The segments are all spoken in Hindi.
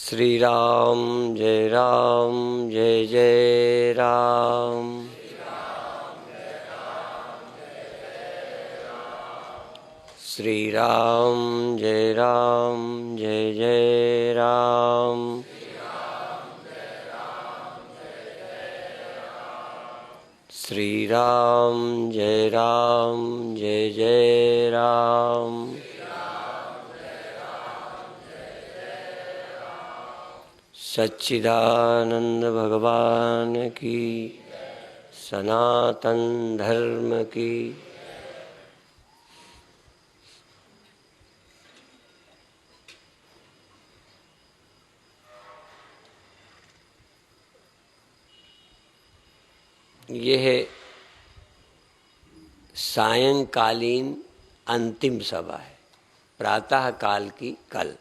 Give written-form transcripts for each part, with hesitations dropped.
श्री राम जय जय राम। श्री राम जय जय राम। श्री राम जय जय राम। सच्चिदानंद भगवान की, सनातन धर्म की। यह सायंकालीन अंतिम सभा है, प्रातः काल की कल।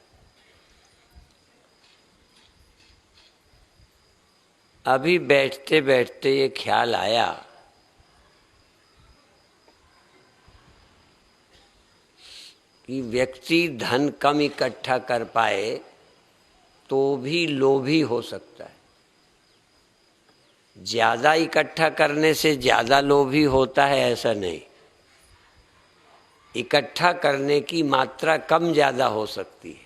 अभी बैठते बैठते ये ख्याल आया कि व्यक्ति धन कम इकट्ठा कर पाए तो भी लोभी हो सकता है। ज्यादा इकट्ठा करने से ज्यादा लोभी होता है ऐसा नहीं। इकट्ठा करने की मात्रा कम ज्यादा हो सकती है।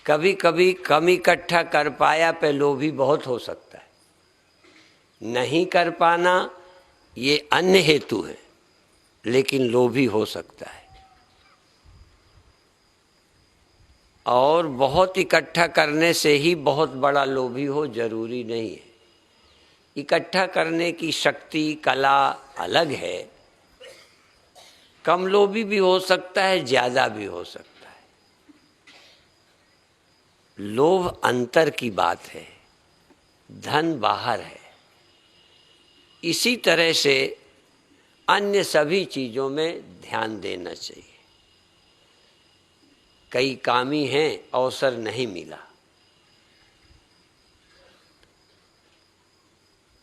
कभी कभी कम इकट्ठा कर पाया पे लोभी बहुत हो सकता है। नहीं कर पाना ये अन्य हेतु है, लेकिन लोभी हो सकता है। और बहुत इकट्ठा करने से ही बहुत बड़ा लोभी हो जरूरी नहीं है। इकट्ठा करने की शक्ति कला अलग है। कम लोभी भी हो सकता है, ज्यादा भी हो सकता है। लोभ अंतर की बात है, धन बाहर है। इसी तरह से अन्य सभी चीजों में ध्यान देना चाहिए। कई कामी हैं, अवसर नहीं मिला।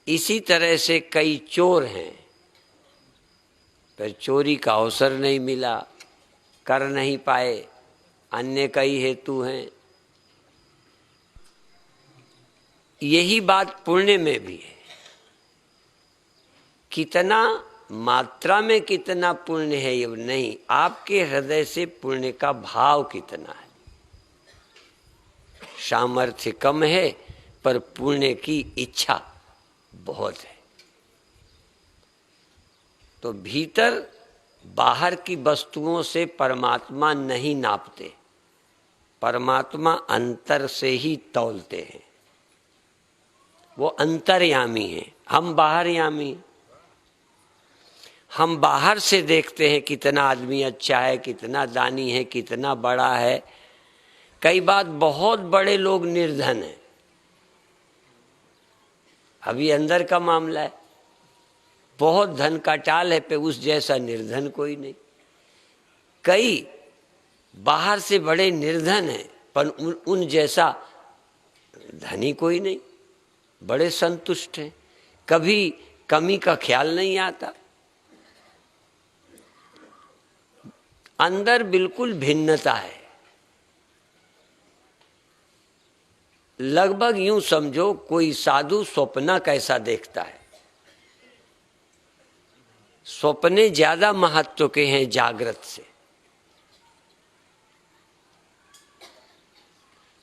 इसी तरह से कई चोर हैं, पर चोरी का अवसर नहीं मिला, कर नहीं पाए। अन्य कई हेतु हैं। यही बात पुण्य में भी है। कितना मात्रा में कितना पुण्य है ये नहीं, आपके हृदय से पुण्य का भाव कितना है। सामर्थ्य कम है पर पुण्य की इच्छा बहुत है। तो भीतर बाहर की वस्तुओं से परमात्मा नहीं नापते, परमात्मा अंतर से ही तौलते हैं। वो अंतर्यामी है, हम बाहरयामी। हम बाहर से देखते हैं कितना आदमी अच्छा है, कितना दानी है, कितना बड़ा है। कई बात बहुत बड़े लोग निर्धन हैं। अभी अंदर का मामला है, बहुत धन का टाल है पे उस जैसा निर्धन कोई नहीं। कई बाहर से बड़े निर्धन हैं पर उन जैसा धनी कोई नहीं, बड़े संतुष्ट हैं। कभी कमी का ख्याल नहीं आता। अंदर बिल्कुल भिन्नता है। लगभग यूं समझो कोई साधु स्वप्न कैसा देखता है। स्वप्ने ज्यादा महत्व के हैं जागृत से।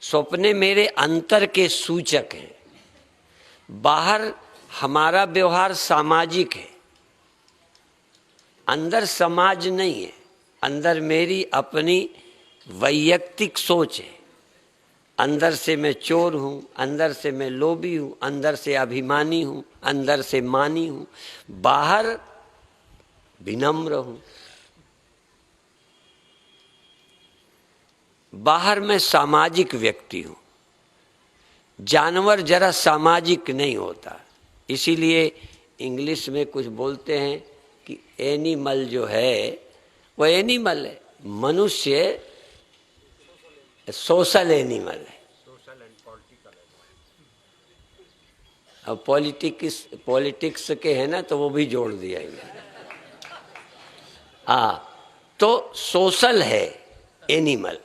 स्वप्ने मेरे अंतर के सूचक हैं। बाहर हमारा व्यवहार सामाजिक है, अंदर समाज नहीं है। अंदर मेरी अपनी वैयक्तिक सोच है। अंदर से मैं चोर हूं, अंदर से मैं लोभी हूं, अंदर से अभिमानी हूं, अंदर से मानी हूं। बाहर विनम्र हूं। बाहर मैं सामाजिक व्यक्ति हूं। जानवर जरा सामाजिक नहीं होता। इसीलिए इंग्लिश में कुछ बोलते हैं कि एनिमल जो है वो एनिमल है, मनुष्य सोशल एनिमल है। अब पॉलिटिक्स के है ना, तो वो भी जोड़ दिया है। तो सोशल है एनिमल,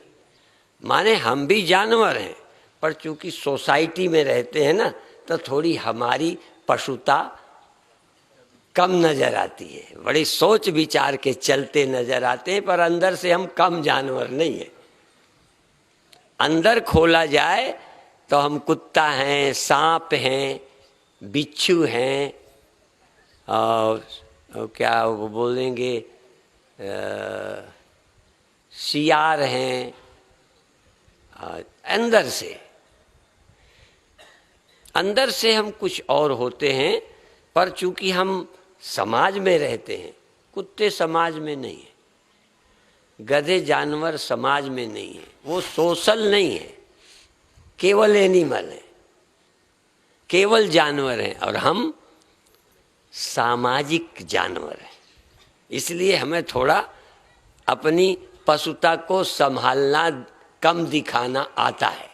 माने हम भी जानवर हैं पर चूंकि सोसाइटी में रहते हैं ना, तो थोड़ी हमारी पशुता कम नजर आती है, बड़ी सोच विचार के चलते नजर आते हैं, पर अंदर से हम कम जानवर नहीं है। अंदर खोला जाए तो हम कुत्ता हैं, सांप हैं, बिच्छू हैं, और क्या वो बोलेंगे, सियार हैं। अंदर से हम कुछ और होते हैं, पर चूंकि हम समाज में रहते हैं, कुत्ते समाज में नहीं है, गधे जानवर समाज में नहीं है, वो सोशल नहीं है, केवल एनिमल है, केवल जानवर हैं, और हम सामाजिक जानवर हैं। इसलिए हमें थोड़ा अपनी पशुता को संभालना, कम दिखाना आता है,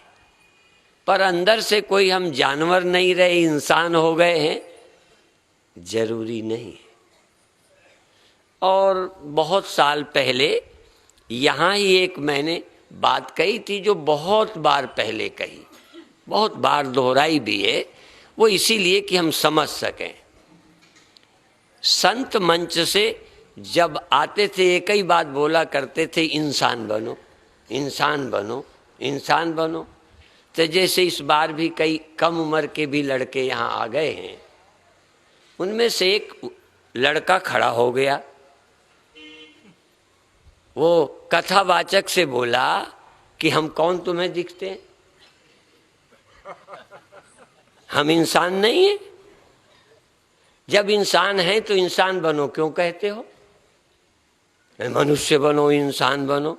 पर अंदर से कोई हम जानवर नहीं रहे, इंसान हो गए हैं, जरूरी नहीं है। और बहुत साल पहले यहाँ ही एक मैंने बात कही थी, जो बहुत बार पहले कही, बहुत बार दोहराई भी है, वो इसीलिए कि हम समझ सकें। संत मंच से जब आते थे एक ही बात बोला करते थे, इंसान बनो, इंसान बनो, इंसान बनो। तो जैसे इस बार भी कई कम उम्र के भी लड़के यहाँ आ गए हैं, उनमें से एक लड़का खड़ा हो गया, वो कथावाचक से बोला कि हम कौन तुम्हें दिखते हैं, हम इंसान नहीं हैं। जब इंसान है तो इंसान बनो क्यों कहते हो, मनुष्य बनो, इंसान बनो।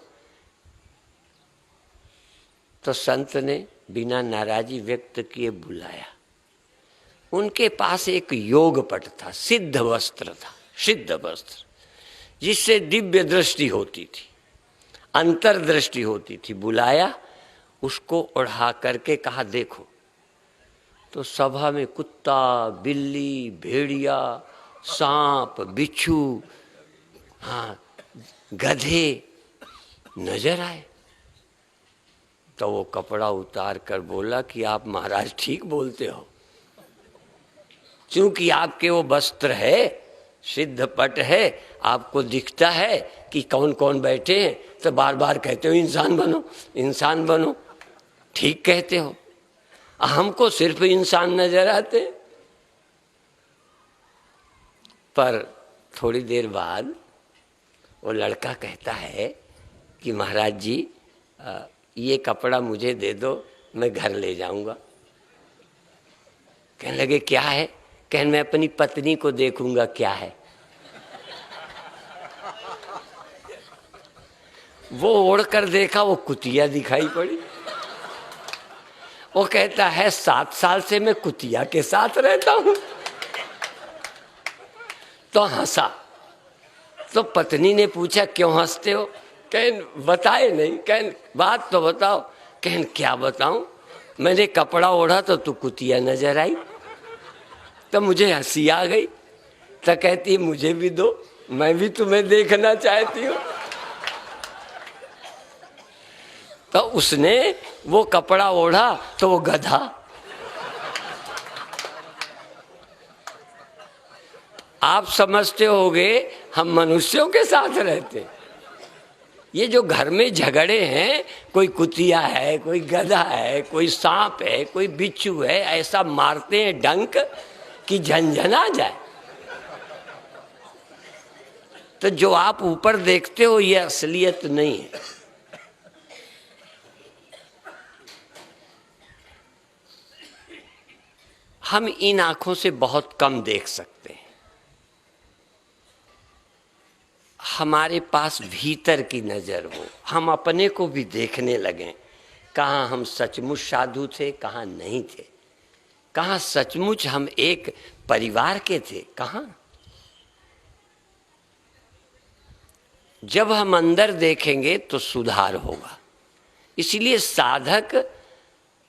तो संत ने बिना नाराजी व्यक्त किए बुलाया। उनके पास एक योग पट था, सिद्ध वस्त्र था, सिद्ध वस्त्र, जिससे दिव्य दृष्टि होती थी, अंतर्दृष्टि होती थी। बुलाया, उसको ओढ़ा करके कहा देखो। तो सभा में कुत्ता, बिल्ली, भेड़िया, सांप, बिच्छू, हाँ, गधे नजर आए। तो वो कपड़ा उतार कर बोला कि आप महाराज ठीक बोलते हो, क्योंकि आपके वो वस्त्र है, सिद्ध पट है, आपको दिखता है कि कौन कौन बैठे हैं, तो बार बार कहते हो इंसान बनो, इंसान बनो। ठीक कहते हो, हमको सिर्फ इंसान नजर आते। पर थोड़ी देर बाद वो लड़का कहता है कि महाराज जी ये कपड़ा मुझे दे दो, मैं घर ले जाऊंगा। कहने लगे क्या है? कहने मैं अपनी पत्नी को देखूंगा क्या है। वो ओढ़कर देखा, वो कुतिया दिखाई पड़ी। वो कहता है 7 साल से मैं कुतिया के साथ रहता हूं। तो हंसा। तो पत्नी ने पूछा क्यों हंसते हो? कहन बताए नहीं। कहन बात तो बताओ। कहन क्या बताऊं, मैंने कपड़ा ओढ़ा तो तू कुतिया नजर आई, तो मुझे हंसी आ गई। तो कहती मुझे भी दो, मैं भी तुम्हें देखना चाहती हूँ। तो उसने वो कपड़ा ओढ़ा तो वो गधा। आप समझते होगे हम मनुष्यों के साथ रहते। ये जो घर में झगड़े हैं, कोई कुतिया है, कोई गधा है, कोई सांप है, कोई बिच्छू है, ऐसा मारते हैं डंक कि झंझना जाए। तो जो आप ऊपर देखते हो ये असलियत नहीं है। हम इन आंखों से बहुत कम देख सकते हैं। हमारे पास भीतर की नजर हो, हम अपने को भी देखने लगें। कहाँ हम सचमुच साधु थे, कहाँ नहीं थे, कहाँ सचमुच हम एक परिवार के थे, कहाँ। जब हम अंदर देखेंगे तो सुधार होगा। इसलिए साधक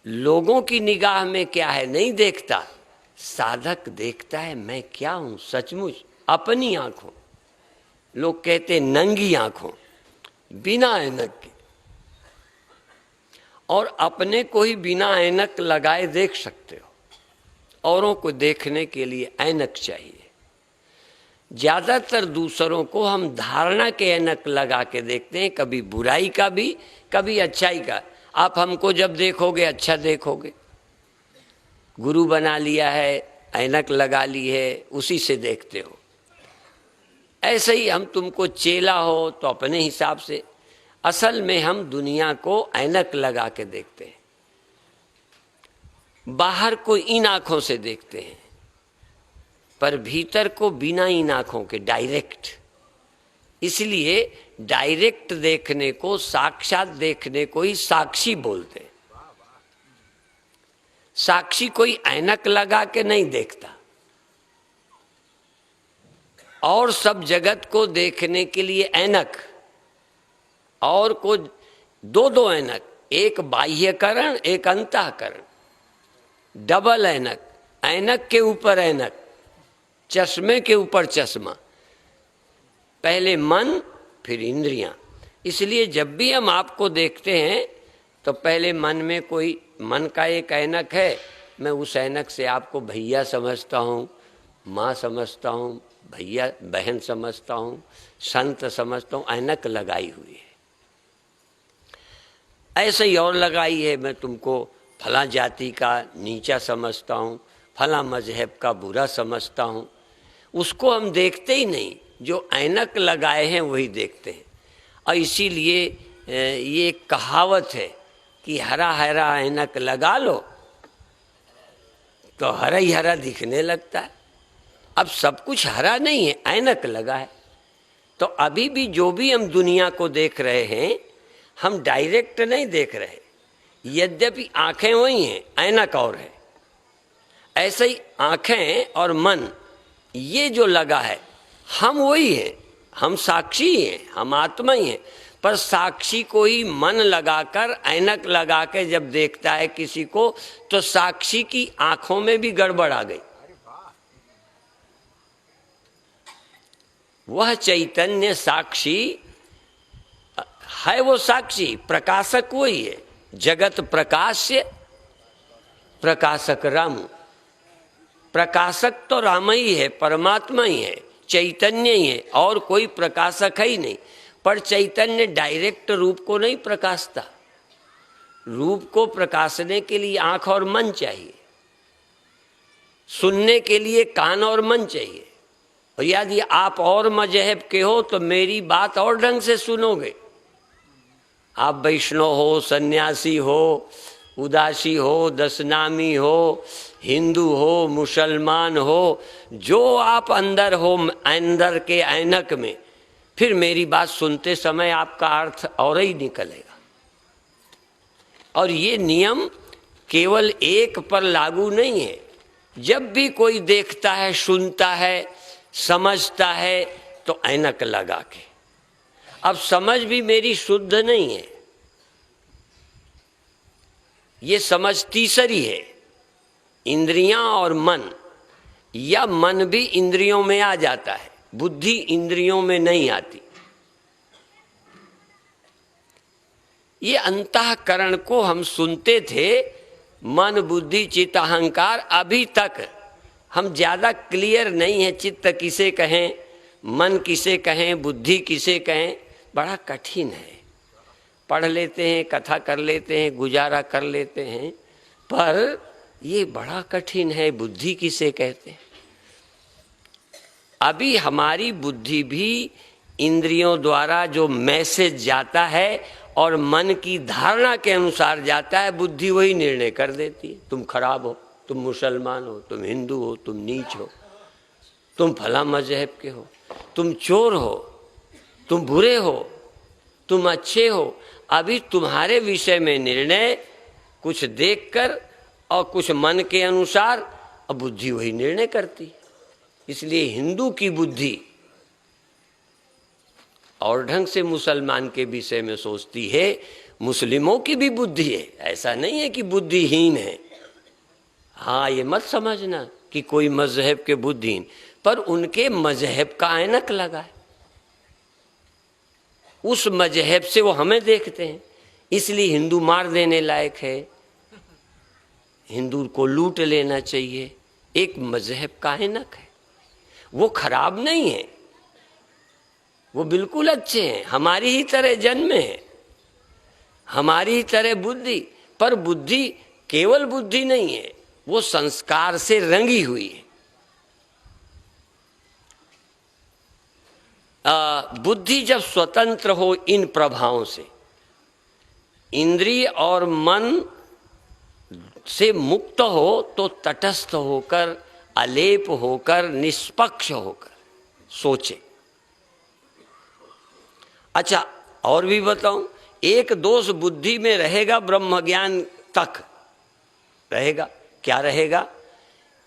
लोगों की निगाह में क्या है नहीं देखता, साधक देखता है मैं क्या हूं सचमुच अपनी आंखों। लोग कहते नंगी आंखों, बिना ऐनक के। और अपने को ही बिना ऐनक लगाए देख सकते हो। औरों को देखने के लिए ऐनक चाहिए। ज़्यादातर दूसरों को हम धारणा के ऐनक लगा के देखते हैं, कभी बुराई का भी, कभी अच्छाई का। आप हमको जब देखोगे अच्छा देखोगे, गुरु बना लिया है, ऐनक लगा ली है, उसी से देखते हो। ऐसे ही हम तुमको चेला हो तो अपने हिसाब से, असल में हम दुनिया को ऐनक लगा के देखते हैं। बाहर को इन आंखों से देखते हैं, पर भीतर को बिना इन आंखों के, डायरेक्ट। इसलिए डायरेक्ट देखने को, साक्षात देखने को ही साक्षी बोलते हैं। साक्षी कोई ऐनक लगा के नहीं देखता। और सब जगत को देखने के लिए ऐनक, और को दो ऐनक, एक बाह्यकरण, एक अंतःकरण, डबल ऐनक, ऐनक के ऊपर ऐनक, चश्मे के ऊपर चश्मा। पहले मन, फिर इंद्रियां। इसलिए जब भी हम आपको देखते हैं तो पहले मन में कोई, मन का एक ऐनक है, मैं उस ऐनक से आपको भैया समझता हूँ, माँ समझता हूँ, भैया बहन समझता हूँ, संत समझता हूँ, ऐनक लगाई हुई है। ऐसे ही और लगाई है, मैं तुमको फला जाति का नीचा समझता हूँ, फला मजहब का बुरा समझता हूँ। उसको हम देखते ही नहीं, जो ऐनक लगाए हैं वही देखते हैं। और इसीलिए ये एक कहावत है कि हरा हरा ऐनक लगा लो तो हरा ही हरा दिखने लगता है। अब सब कुछ हरा नहीं है, ऐनक लगा है। तो अभी भी जो भी हम दुनिया को देख रहे हैं, हम डायरेक्ट नहीं देख रहे, यद्यपि आंखें वही हैं, ऐनक और है। ऐसे ही आंखें और मन, ये जो लगा है, हम वही हैं, हम साक्षी हैं, हम आत्मा ही हैं। पर साक्षी को ही मन लगाकर, ऐनक लगा के जब देखता है किसी को, तो साक्षी की आंखों में भी गड़बड़ आ गई। वह चैतन्य साक्षी है, वो साक्षी, प्रकाशक वही है। जगत प्रकाश्य प्रकाशक राम। प्रकाशक तो राम ही है, परमात्मा ही है, चैतन्य ही है, और कोई प्रकाशक है ही नहीं। पर चैतन्य डायरेक्ट रूप को नहीं प्रकाशता। रूप को प्रकाशने के लिए आंख और मन चाहिए, सुनने के लिए कान और मन चाहिए। और यदि आप और मजहब के हो तो मेरी बात और ढंग से सुनोगे। आप वैष्णव हो, सन्यासी हो, उदासी हो, दशनामी हो, हिंदू हो, मुसलमान हो, जो आप अंदर हो, अंदर के ऐनक में, फिर मेरी बात सुनते समय आपका अर्थ और ही निकलेगा। और ये नियम केवल एक पर लागू नहीं है। जब भी कोई देखता है, सुनता है, समझता है, तो ऐनक लगा के। अब समझ भी मेरी शुद्ध नहीं है, ये समझ तीसरी है, इंद्रियां और मन। या मन भी इंद्रियों में आ जाता है, बुद्धि इंद्रियों में नहीं आती। ये अंतःकरण को हम सुनते थे, मन, बुद्धि, चित्त, अहंकार। अभी तक हम ज़्यादा क्लियर नहीं है, चित्त किसे कहें, मन किसे कहें, बुद्धि किसे कहें, बड़ा कठिन है। पढ़ लेते हैं, कथा कर लेते हैं, गुजारा कर लेते हैं, पर ये बड़ा कठिन है, बुद्धि किसे कहते हैं। अभी हमारी बुद्धि भी इंद्रियों द्वारा जो मैसेज जाता है और मन की धारणा के अनुसार जाता है, बुद्धि वही निर्णय कर देती है। तुम खराब हो, तुम मुसलमान हो, तुम हिंदू हो, तुम नीच हो, तुम फला मजहब के हो, तुम चोर हो, तुम बुरे हो, तुम अच्छे हो। अभी तुम्हारे विषय में निर्णय कुछ देखकर और कुछ मन के अनुसार, अब बुद्धि वही निर्णय करती है। इसलिए हिंदू की बुद्धि और ढंग से मुसलमान के विषय में सोचती है, मुस्लिमों की भी बुद्धि है। ऐसा नहीं है कि बुद्धिहीन है। हाँ, ये मत समझना कि कोई मजहब के बुद्धिहीन, पर उनके मजहब का ऐनक लगा है। उस मजहब से वो हमें देखते हैं। इसलिए हिंदू मार देने लायक है, हिंदू को लूट लेना चाहिए। एक मजहब का हिनक है, वो खराब नहीं है, वो बिल्कुल अच्छे हैं, हमारी ही तरह जन्म है, हमारी ही तरह बुद्धि। पर बुद्धि केवल बुद्धि नहीं है, वो संस्कार से रंगी हुई है। बुद्धि जब स्वतंत्र हो इन प्रभावों से, इंद्रिय और मन से मुक्त हो, तो तटस्थ होकर, अलेप होकर, निष्पक्ष होकर सोचे। अच्छा, और भी बताऊं, एक दोष बुद्धि में रहेगा, ब्रह्म ज्ञान तक रहेगा। क्या रहेगा?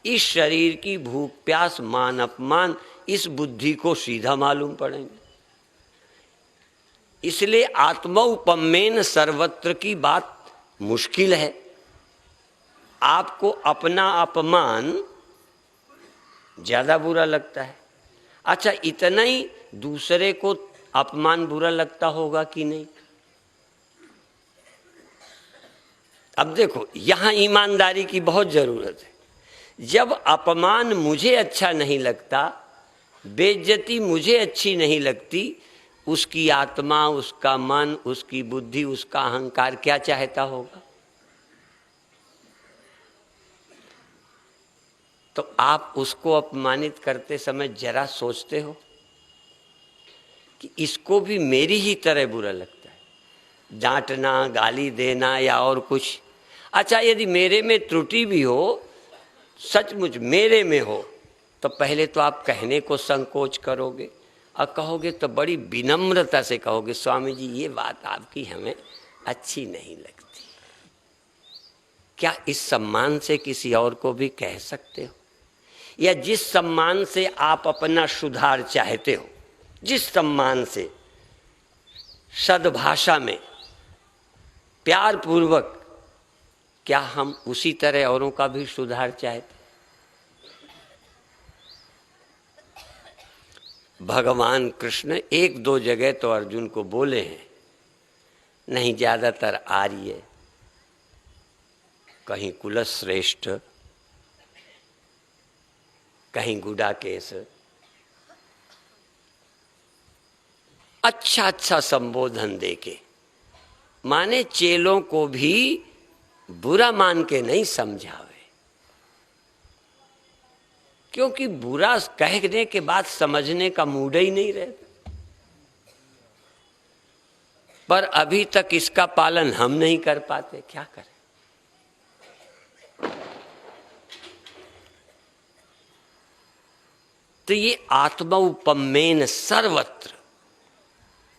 इस शरीर की भूख प्यास मान अपमान इस बुद्धि को सीधा मालूम पड़ेंगे। इसलिए आत्मौपमेन सर्वत्र की बात मुश्किल है। आपको अपना अपमान ज्यादा बुरा लगता है। अच्छा, इतना ही दूसरे को अपमान बुरा लगता होगा कि नहीं? अब देखो, यहां ईमानदारी की बहुत जरूरत है। जब अपमान मुझे अच्छा नहीं लगता, बेइज्जती मुझे अच्छी नहीं लगती, उसकी आत्मा, उसका मन, उसकी बुद्धि, उसका अहंकार क्या चाहता होगा? तो आप उसको अपमानित करते समय जरा सोचते हो कि इसको भी मेरी ही तरह बुरा लगता है, डांटना, गाली देना या और कुछ। अच्छा, यदि मेरे में त्रुटि भी हो, सचमुच मेरे में हो, तो पहले तो आप कहने को संकोच करोगे और कहोगे तो बड़ी विनम्रता से कहोगे, स्वामी जी ये बात आपकी हमें अच्छी नहीं लगती। क्या इस सम्मान से किसी और को भी कह सकते हो? या जिस सम्मान से आप अपना सुधार चाहते हो, जिस सम्मान से सद्भाषा में प्यार पूर्वक, क्या हम उसी तरह औरों का भी सुधार चाहते? भगवान कृष्ण एक दो जगह तो अर्जुन को बोले हैं, नहीं ज्यादातर आर्य, कहीं कुलश्रेष्ठ, कहीं गुडाकेश, अच्छा अच्छा संबोधन देके, माने चेलों को भी बुरा मान के नहीं समझावे, क्योंकि बुरा कहने के बाद समझने का मूड ही नहीं रहता। पर अभी तक इसका पालन हम नहीं कर पाते, क्या करें? तो ये आत्मौपमेन सर्वत्र,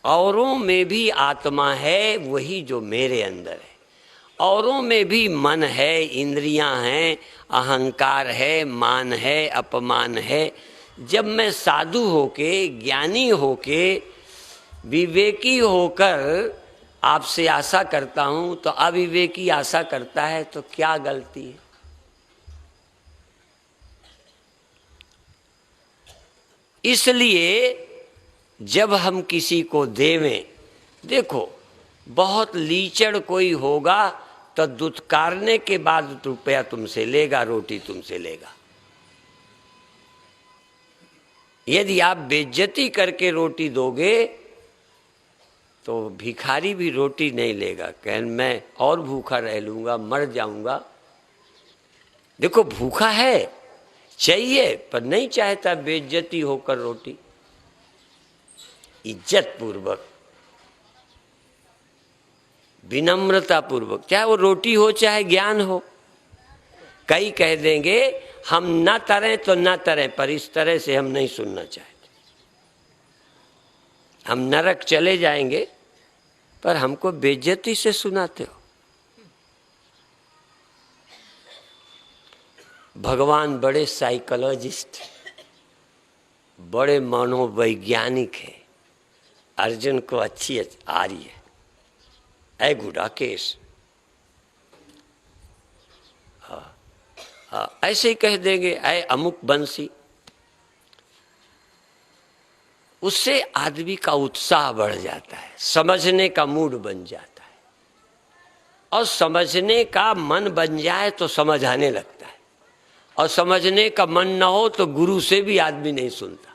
औरों में भी आत्मा है वही जो मेरे अंदर है, औरों में भी मन है, इंद्रियां हैं, अहंकार है, मान है, अपमान है। जब मैं साधु होके, ज्ञानी होके, विवेकी होकर आपसे आशा करता हूं, तो अविवेकी आशा करता है, तो क्या गलती है? इसलिए जब हम किसी को देवें, देखो बहुत लीचड़ कोई होगा तो दुत्कारने के बाद रुपया तुमसे लेगा, रोटी तुमसे लेगा। यदि आप बेइज्जती करके रोटी दोगे तो भिखारी भी रोटी नहीं लेगा, कह मैं और भूखा रह लूंगा, मर जाऊंगा। देखो भूखा है, चाहिए, पर नहीं चाहता बेइज्जती होकर रोटी। इज्जत पूर्वक, विनम्रता पूर्वक, चाहे वो रोटी हो चाहे ज्ञान हो। कई कह देंगे हम ना तरें तो ना तरें, पर इस तरह से हम नहीं सुनना चाहते। हम नरक चले जाएंगे पर हमको बेइज्जती से सुनाते हो। भगवान बड़े साइकोलॉजिस्ट, बड़े मनोवैज्ञानिक है। अर्जुन को अच्छी आ रही है, ऐ गुडाकेश, ऐसे ही कह देंगे ऐ अमुक बंसी। उससे आदमी का उत्साह बढ़ जाता है, समझने का मूड बन जाता है। और समझने का मन बन जाए तो समझ आने लगता है, और समझने का मन ना हो तो गुरु से भी आदमी नहीं सुनता,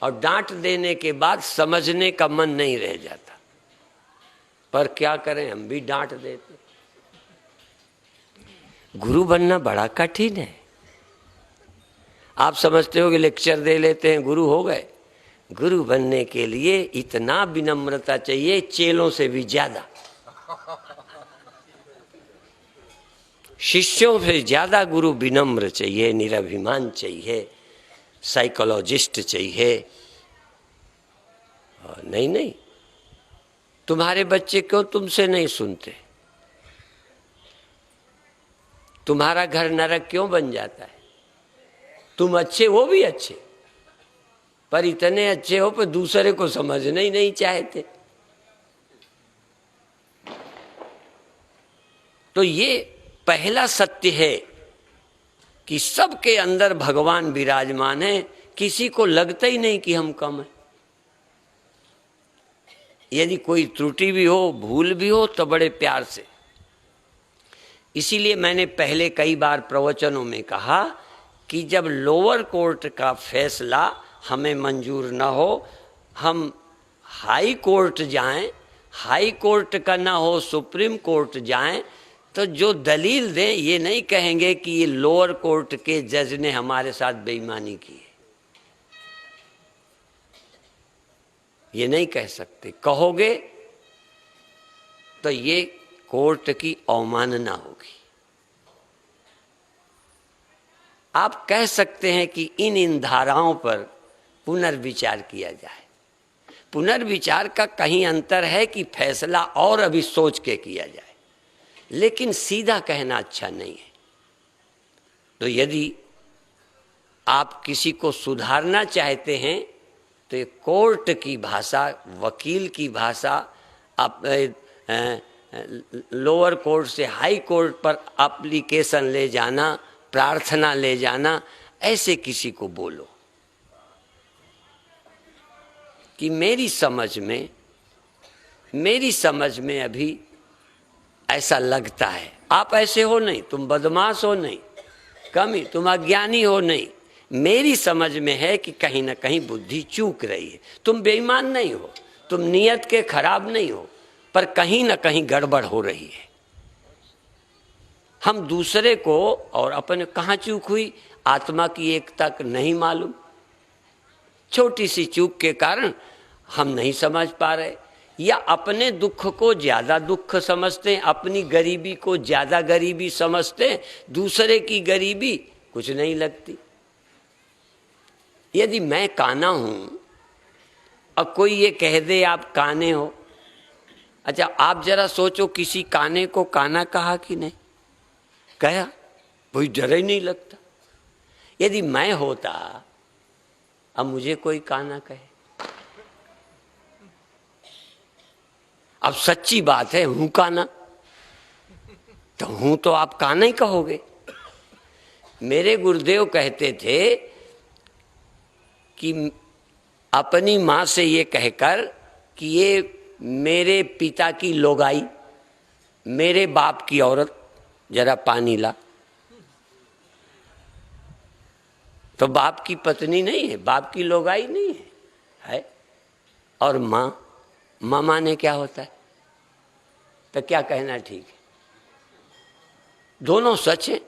और डांट देने के बाद समझने का मन नहीं रह जाता। पर क्या करें, हम भी डांट देते। गुरु बनना बड़ा कठिन है। आप समझते हो कि लेक्चर दे लेते हैं गुरु हो गए। गुरु बनने के लिए इतना विनम्रता चाहिए, चेलों से भी ज्यादा, शिष्यों से ज्यादा गुरु विनम्र चाहिए, निराभिमान चाहिए, साइकोलॉजिस्ट चाहिए। नहीं, तुम्हारे बच्चे क्यों तुमसे नहीं सुनते? तुम्हारा घर नरक क्यों बन जाता है? तुम अच्छे, वो भी अच्छे, पर इतने अच्छे हो पर दूसरे को समझना ही नहीं चाहते। तो ये पहला सत्य है कि सबके अंदर भगवान विराजमान है, किसी को लगता ही नहीं कि हम कम हैं। यदि कोई त्रुटि भी हो, भूल भी हो, तो बड़े प्यार से। इसीलिए मैंने पहले कई बार प्रवचनों में कहा कि जब लोअर कोर्ट का फैसला हमें मंजूर न हो, हम हाई कोर्ट जाएं, हाई कोर्ट का ना हो सुप्रीम कोर्ट जाएं, तो जो दलील दें ये नहीं कहेंगे कि ये लोअर कोर्ट के जज ने हमारे साथ बेईमानी की है, ये नहीं कह सकते। कहोगे तो ये कोर्ट की अवमानना होगी। आप कह सकते हैं कि इन धाराओं पर पुनर्विचार किया जाए। पुनर्विचार का कहीं अंतर है कि फैसला और अभी सोच के किया जाए, लेकिन सीधा कहना अच्छा नहीं है। तो यदि आप किसी को सुधारना चाहते हैं तो ये कोर्ट की भाषा, वकील की भाषा, आप लोअर कोर्ट से हाई कोर्ट पर एप्लीकेशन ले जाना, प्रार्थना ले जाना, ऐसे किसी को बोलो कि मेरी समझ में अभी ऐसा लगता है। आप ऐसे हो नहीं, तुम बदमाश हो नहीं, कमी, तुम अज्ञानी हो नहीं, मेरी समझ में है कि कहीं ना कहीं बुद्धि चूक रही है। तुम बेईमान नहीं हो, तुम नियत के खराब नहीं हो, पर कहीं ना कहीं गड़बड़ हो रही है। हम दूसरे को और अपने कहाँ चूक हुई, आत्मा की एकता नहीं मालूम, छोटी सी चूक के कारण हम नहीं समझ पा रहे, या अपने दुख को ज्यादा दुख समझते हैं, अपनी गरीबी को ज्यादा गरीबी समझते हैं, दूसरे की गरीबी कुछ नहीं लगती। यदि मैं काना हूं और कोई ये कह दे आप काने हो, अच्छा आप जरा सोचो किसी काने को काना कहा कि नहीं कहा? कोई जरा ही नहीं लगता। यदि मैं होता, अब मुझे कोई काना कहे, अब सच्ची बात है हूं काना, तो हूं तो आप काना ही कहोगे। मेरे गुरुदेव कहते थे कि अपनी मां से ये कहकर कि ये मेरे पिता की लोगाई, मेरे बाप की औरत, जरा पानी ला, तो बाप की पत्नी नहीं है, बाप की लोगाई नहीं है। और मां, मामा ने क्या होता है, तो क्या कहना ठीक है? दोनों सच है।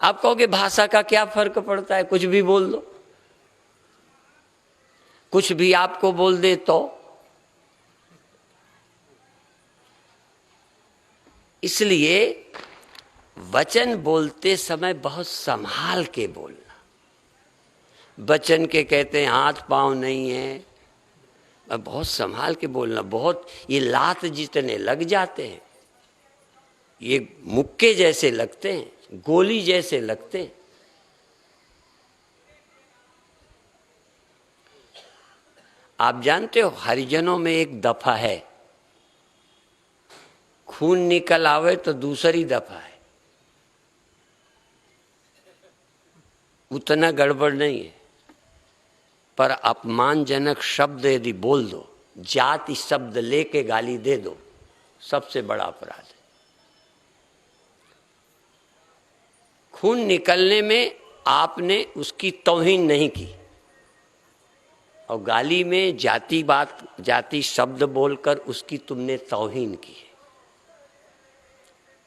आप कहोगे भाषा का क्या फर्क पड़ता है, कुछ भी बोल दो, कुछ भी आपको बोल दे तो। इसलिए वचन बोलते समय बहुत संभाल के बोलना। वचन के कहते हैं हाथ पांव नहीं है, बहुत संभाल के बोलना। बहुत ये लात जितने लग जाते हैं, ये मुक्के जैसे लगते हैं, गोली जैसे लगते हैं। आप जानते हो हरिजनों में एक दफा है, खून निकल आवे तो दूसरी दफा है, उतना गड़बड़ नहीं है। पर अपमानजनक शब्द यदि बोल दो, जाति शब्द लेके गाली दे दो, सबसे बड़ा अपराध है। खून निकलने में आपने उसकी तौहीन नहीं की और गाली में जाति शब्द बोलकर उसकी तुमने तौहीन की है।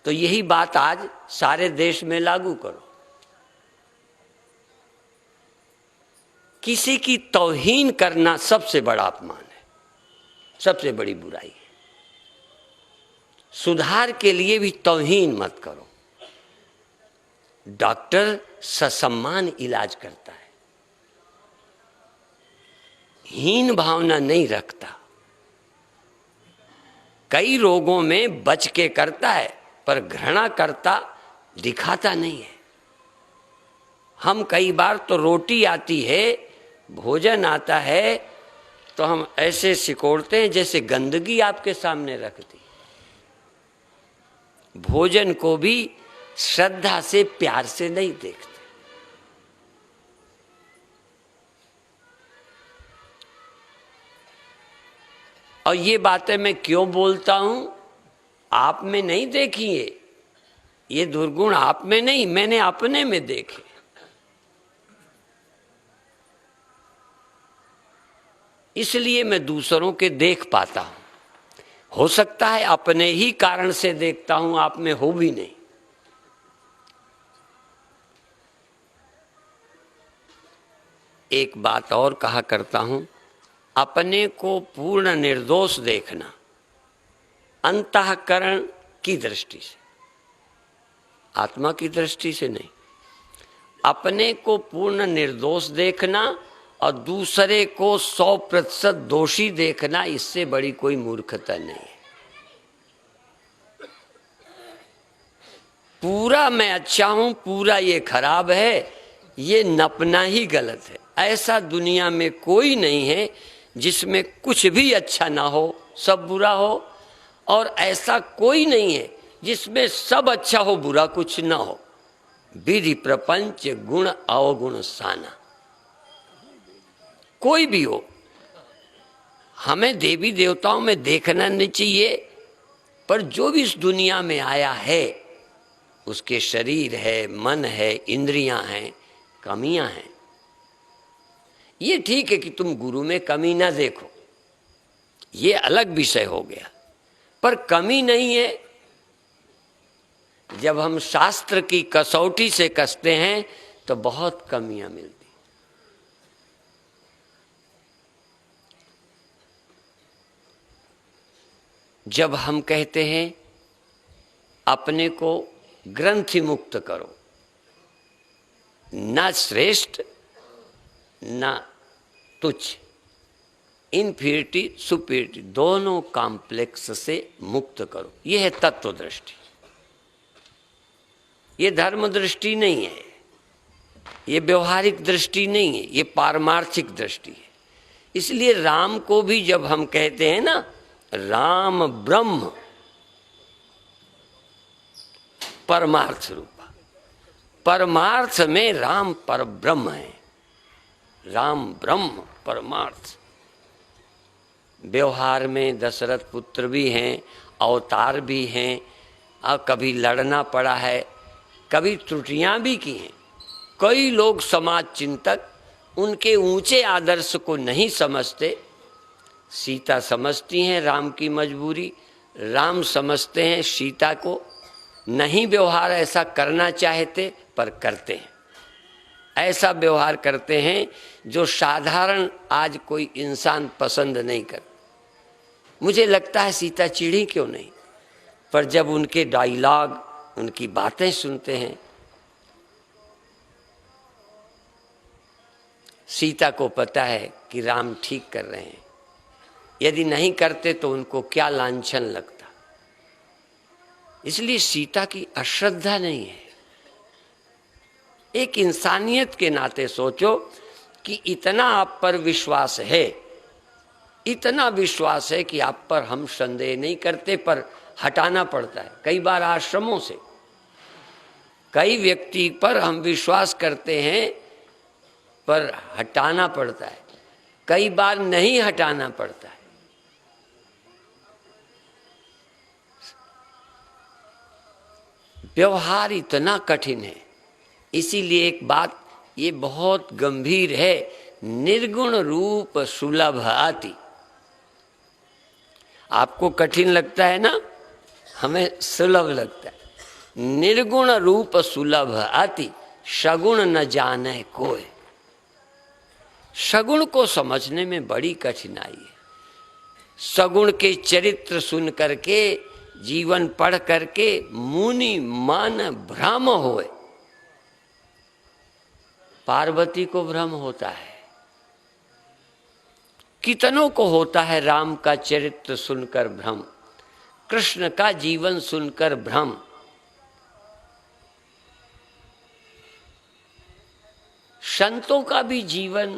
तो यही बात आज सारे देश में लागू करो। किसी की तौहीन करना सबसे बड़ा अपमान है, सबसे बड़ी बुराई है। सुधार के लिए भी तौहीन मत करो। डॉक्टर ससम्मान इलाज करता है, हीन भावना नहीं रखता। कई रोगों में बच के करता है पर घृणा करता दिखाता नहीं है। हम कई बार तो रोटी आती है, भोजन आता है, तो हम ऐसे सिकोड़ते हैं जैसे गंदगी आपके सामने रख दी। भोजन को भी श्रद्धा से प्यार से नहीं देखते। और ये बातें मैं क्यों बोलता हूं, आप में नहीं देखी है ये दुर्गुण, आप में नहीं, मैंने अपने में देखे। इसलिए मैं दूसरों के देख पाता हूं। हो सकता है अपने ही कारण से देखता हूं, आप में हो भी नहीं। एक बात और कहा करता हूं, अपने को पूर्ण निर्दोष देखना अंतःकरण की दृष्टि से, आत्मा की दृष्टि से नहीं। अपने को पूर्ण निर्दोष देखना और दूसरे को 100% दोषी देखना, इससे बड़ी कोई मूर्खता नहीं है। पूरा मैं अच्छा हूं, पूरा ये खराब है, ये नपना ही गलत है। ऐसा दुनिया में कोई नहीं है जिसमें कुछ भी अच्छा ना हो, सब बुरा हो, और ऐसा कोई नहीं है जिसमें सब अच्छा हो, बुरा कुछ ना हो। विधि प्रपंच गुण अवगुण साना, कोई भी हो। हमें देवी देवताओं में देखना नहीं चाहिए, पर जो भी इस दुनिया में आया है उसके शरीर है, मन है, इंद्रियां हैं, कमियां हैं। ये ठीक है कि तुम गुरु में कमी ना देखो, ये अलग विषय हो गया, पर कमी नहीं है। जब हम शास्त्र की कसौटी से कसते हैं तो बहुत कमियां मिलती। जब हम कहते हैं अपने को ग्रंथि मुक्त करो, ना श्रेष्ठ ना तुच्छ, इन्फीरिटी सुपीरिटी दोनों कॉम्प्लेक्स से मुक्त करो, यह है तत्व दृष्टि। ये धर्म दृष्टि नहीं है, ये व्यवहारिक दृष्टि नहीं है, ये पारमार्थिक दृष्टि है। इसलिए राम को भी जब हम कहते हैं ना, राम ब्रह्म परमार्थ रूपा, परमार्थ में राम पर ब्रह्म है, राम ब्रह्म परमार्थ। व्यवहार में दशरथ पुत्र भी हैं, अवतार भी हैं, और कभी लड़ना पड़ा है, कभी त्रुटियां भी की हैं। कई लोग समाज चिंतक उनके ऊंचे आदर्श को नहीं समझते। सीता समझती हैं राम की मजबूरी, राम समझते हैं सीता को, नहीं व्यवहार ऐसा करना चाहते पर करते हैं। ऐसा व्यवहार करते हैं जो साधारण आज कोई इंसान पसंद नहीं करता। मुझे लगता है सीता चिढ़ी क्यों नहीं, पर जब उनके डायलॉग, उनकी बातें सुनते हैं, सीता को पता है कि राम ठीक कर रहे हैं। यदि नहीं करते तो उनको क्या लांछन लगता। इसलिए सीता की अश्रद्धा नहीं है। एक इंसानियत के नाते सोचो कि इतना आप पर विश्वास है, इतना विश्वास है कि आप पर हम संदेह नहीं करते, पर हटाना पड़ता है। कई बार आश्रमों से कई व्यक्ति पर हम विश्वास करते हैं पर हटाना पड़ता है, कई बार नहीं हटाना पड़ता है। व्यवहार इतना कठिन है। इसीलिए एक बात ये बहुत गंभीर है, निर्गुण रूप सुलभ आति। आपको कठिन लगता है ना, हमें सुलभ लगता है। निर्गुण रूप सुलभ आति, सगुण न जाने कोई। सगुण को समझने में बड़ी कठिनाई है। सगुण के चरित्र सुन करके, जीवन पढ़ करके मुनि मन भ्रम होए। पार्वती को भ्रम होता है, कितनों को होता है राम का चरित्र सुनकर भ्रम, कृष्ण का जीवन सुनकर भ्रम। संतों का भी जीवन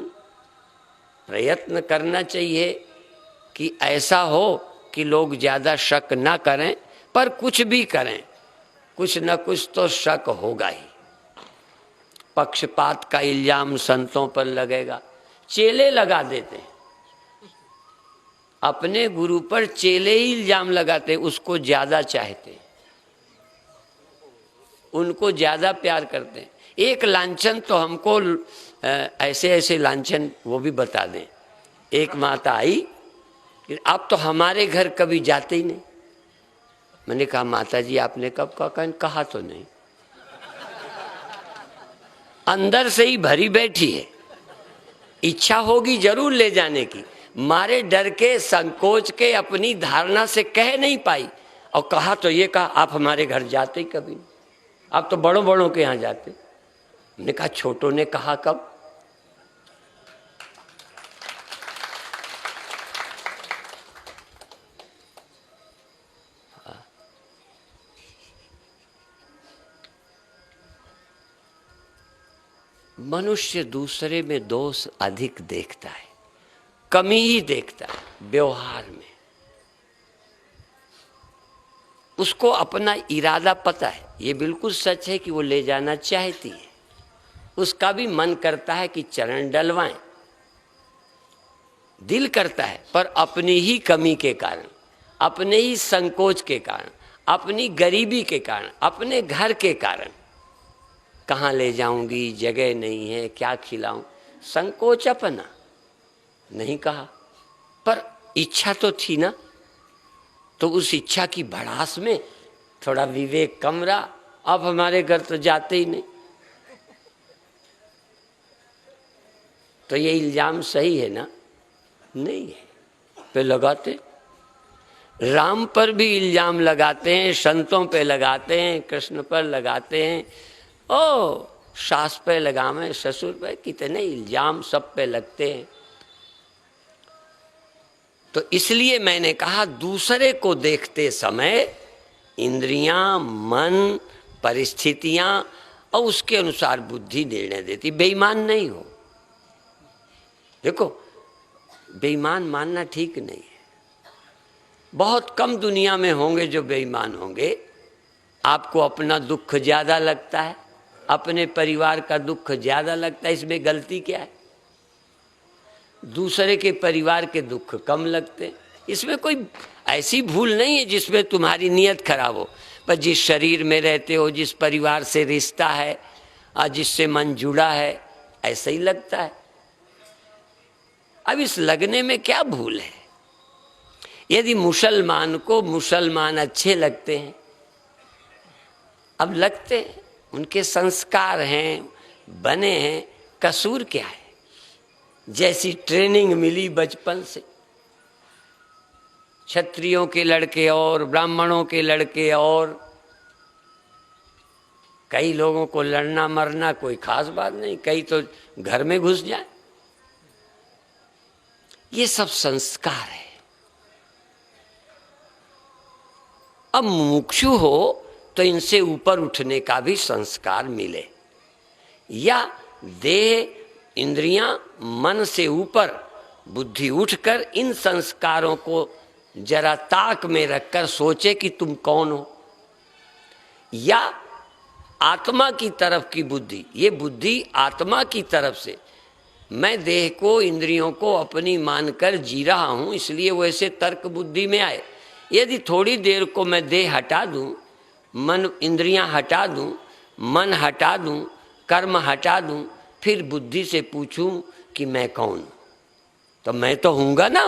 प्रयत्न करना चाहिए कि ऐसा हो कि लोग ज्यादा शक ना करें, पर कुछ भी करें कुछ न कुछ तो शक होगा ही। पक्षपात का इल्जाम संतों पर लगेगा। चेले लगा देते हैं, अपने गुरु पर चेले ही इल्जाम लगाते हैं, उसको ज्यादा चाहते हैं, उनको ज्यादा प्यार करते हैं। एक लांछन तो हमको ऐसे ऐसे लांछन वो भी बता दें। एक माता आई, आप तो हमारे घर कभी जाते ही नहीं। मैंने कहा माता जी आपने कब कहा तो नहीं। अंदर से ही भरी बैठी है, इच्छा होगी जरूर ले जाने की, मारे डर के संकोच के अपनी धारणा से कह नहीं पाई। और कहा तो ये कहा आप हमारे घर जाते ही कभी नहीं, आप तो बड़ों बड़ों के यहाँ जाते। मैंने कहा छोटों ने कहा कब? मनुष्य दूसरे में दोष अधिक देखता है, कमी ही देखता है व्यवहार में। उसको अपना इरादा पता है, ये बिल्कुल सच है कि वो ले जाना चाहती है, उसका भी मन करता है कि चरण डलवाएं, दिल करता है, पर अपनी ही कमी के कारण, अपने ही संकोच के कारण, अपनी गरीबी के कारण, अपने घर के कारण, कहाँ ले जाऊंगी, जगह नहीं है, क्या खिलाऊं, संकोच अपना नहीं कहा, पर इच्छा तो थी ना। तो उस इच्छा की भड़ास में थोड़ा विवेक कम रहा। अब हमारे घर तो जाते ही नहीं। तो ये इल्जाम सही है ना? नहीं है। पे लगाते, राम पर भी इल्जाम लगाते हैं, संतों पे लगाते हैं, कृष्ण पर लगाते हैं, ओ सास पे लगावे, ससुर पे, कितने इल्जाम सब पे लगते हैं। तो इसलिए मैंने कहा दूसरे को देखते समय इंद्रियां, मन, परिस्थितियां और उसके अनुसार बुद्धि निर्णय देती। बेईमान नहीं हो। देखो बेईमान मानना ठीक नहीं है। बहुत कम दुनिया में होंगे जो बेईमान होंगे। आपको अपना दुख ज्यादा लगता है, अपने परिवार का दुख ज्यादा लगता है, इसमें गलती क्या है? दूसरे के परिवार के दुख कम लगते, इसमें कोई ऐसी भूल नहीं है जिसमें तुम्हारी नीयत खराब हो। पर जिस शरीर में रहते हो, जिस परिवार से रिश्ता है, जिससे मन जुड़ा है, ऐसा ही लगता है। अब इस लगने में क्या भूल है? यदि मुसलमान को मुसलमान अच्छे लगते हैं, अब लगते हैं, उनके संस्कार हैं, बने हैं, कसूर क्या है? जैसी ट्रेनिंग मिली बचपन से, क्षत्रियों के लड़के और ब्राह्मणों के लड़के, और कई लोगों को लड़ना मरना कोई खास बात नहीं, कई तो घर में घुस जाए। ये सब संस्कार है। अब मुमुक्षु हो तो इनसे ऊपर उठने का भी संस्कार मिले, या देह, इंद्रियां, मन से ऊपर बुद्धि उठकर इन संस्कारों को जरा ताक में रखकर सोचे कि तुम कौन हो, या आत्मा की तरफ की बुद्धि। ये बुद्धि आत्मा की तरफ से, मैं देह को, इंद्रियों को अपनी मानकर जी रहा हूं, इसलिए वैसे तर्क बुद्धि में आए। यदि थोड़ी देर को मैं देह हटा दूं मन इंद्रियां हटा दूं, मन हटा दूं, कर्म हटा दूं, फिर बुद्धि से पूछूं कि मैं कौन हूं, तो मैं तो हूंगा ना।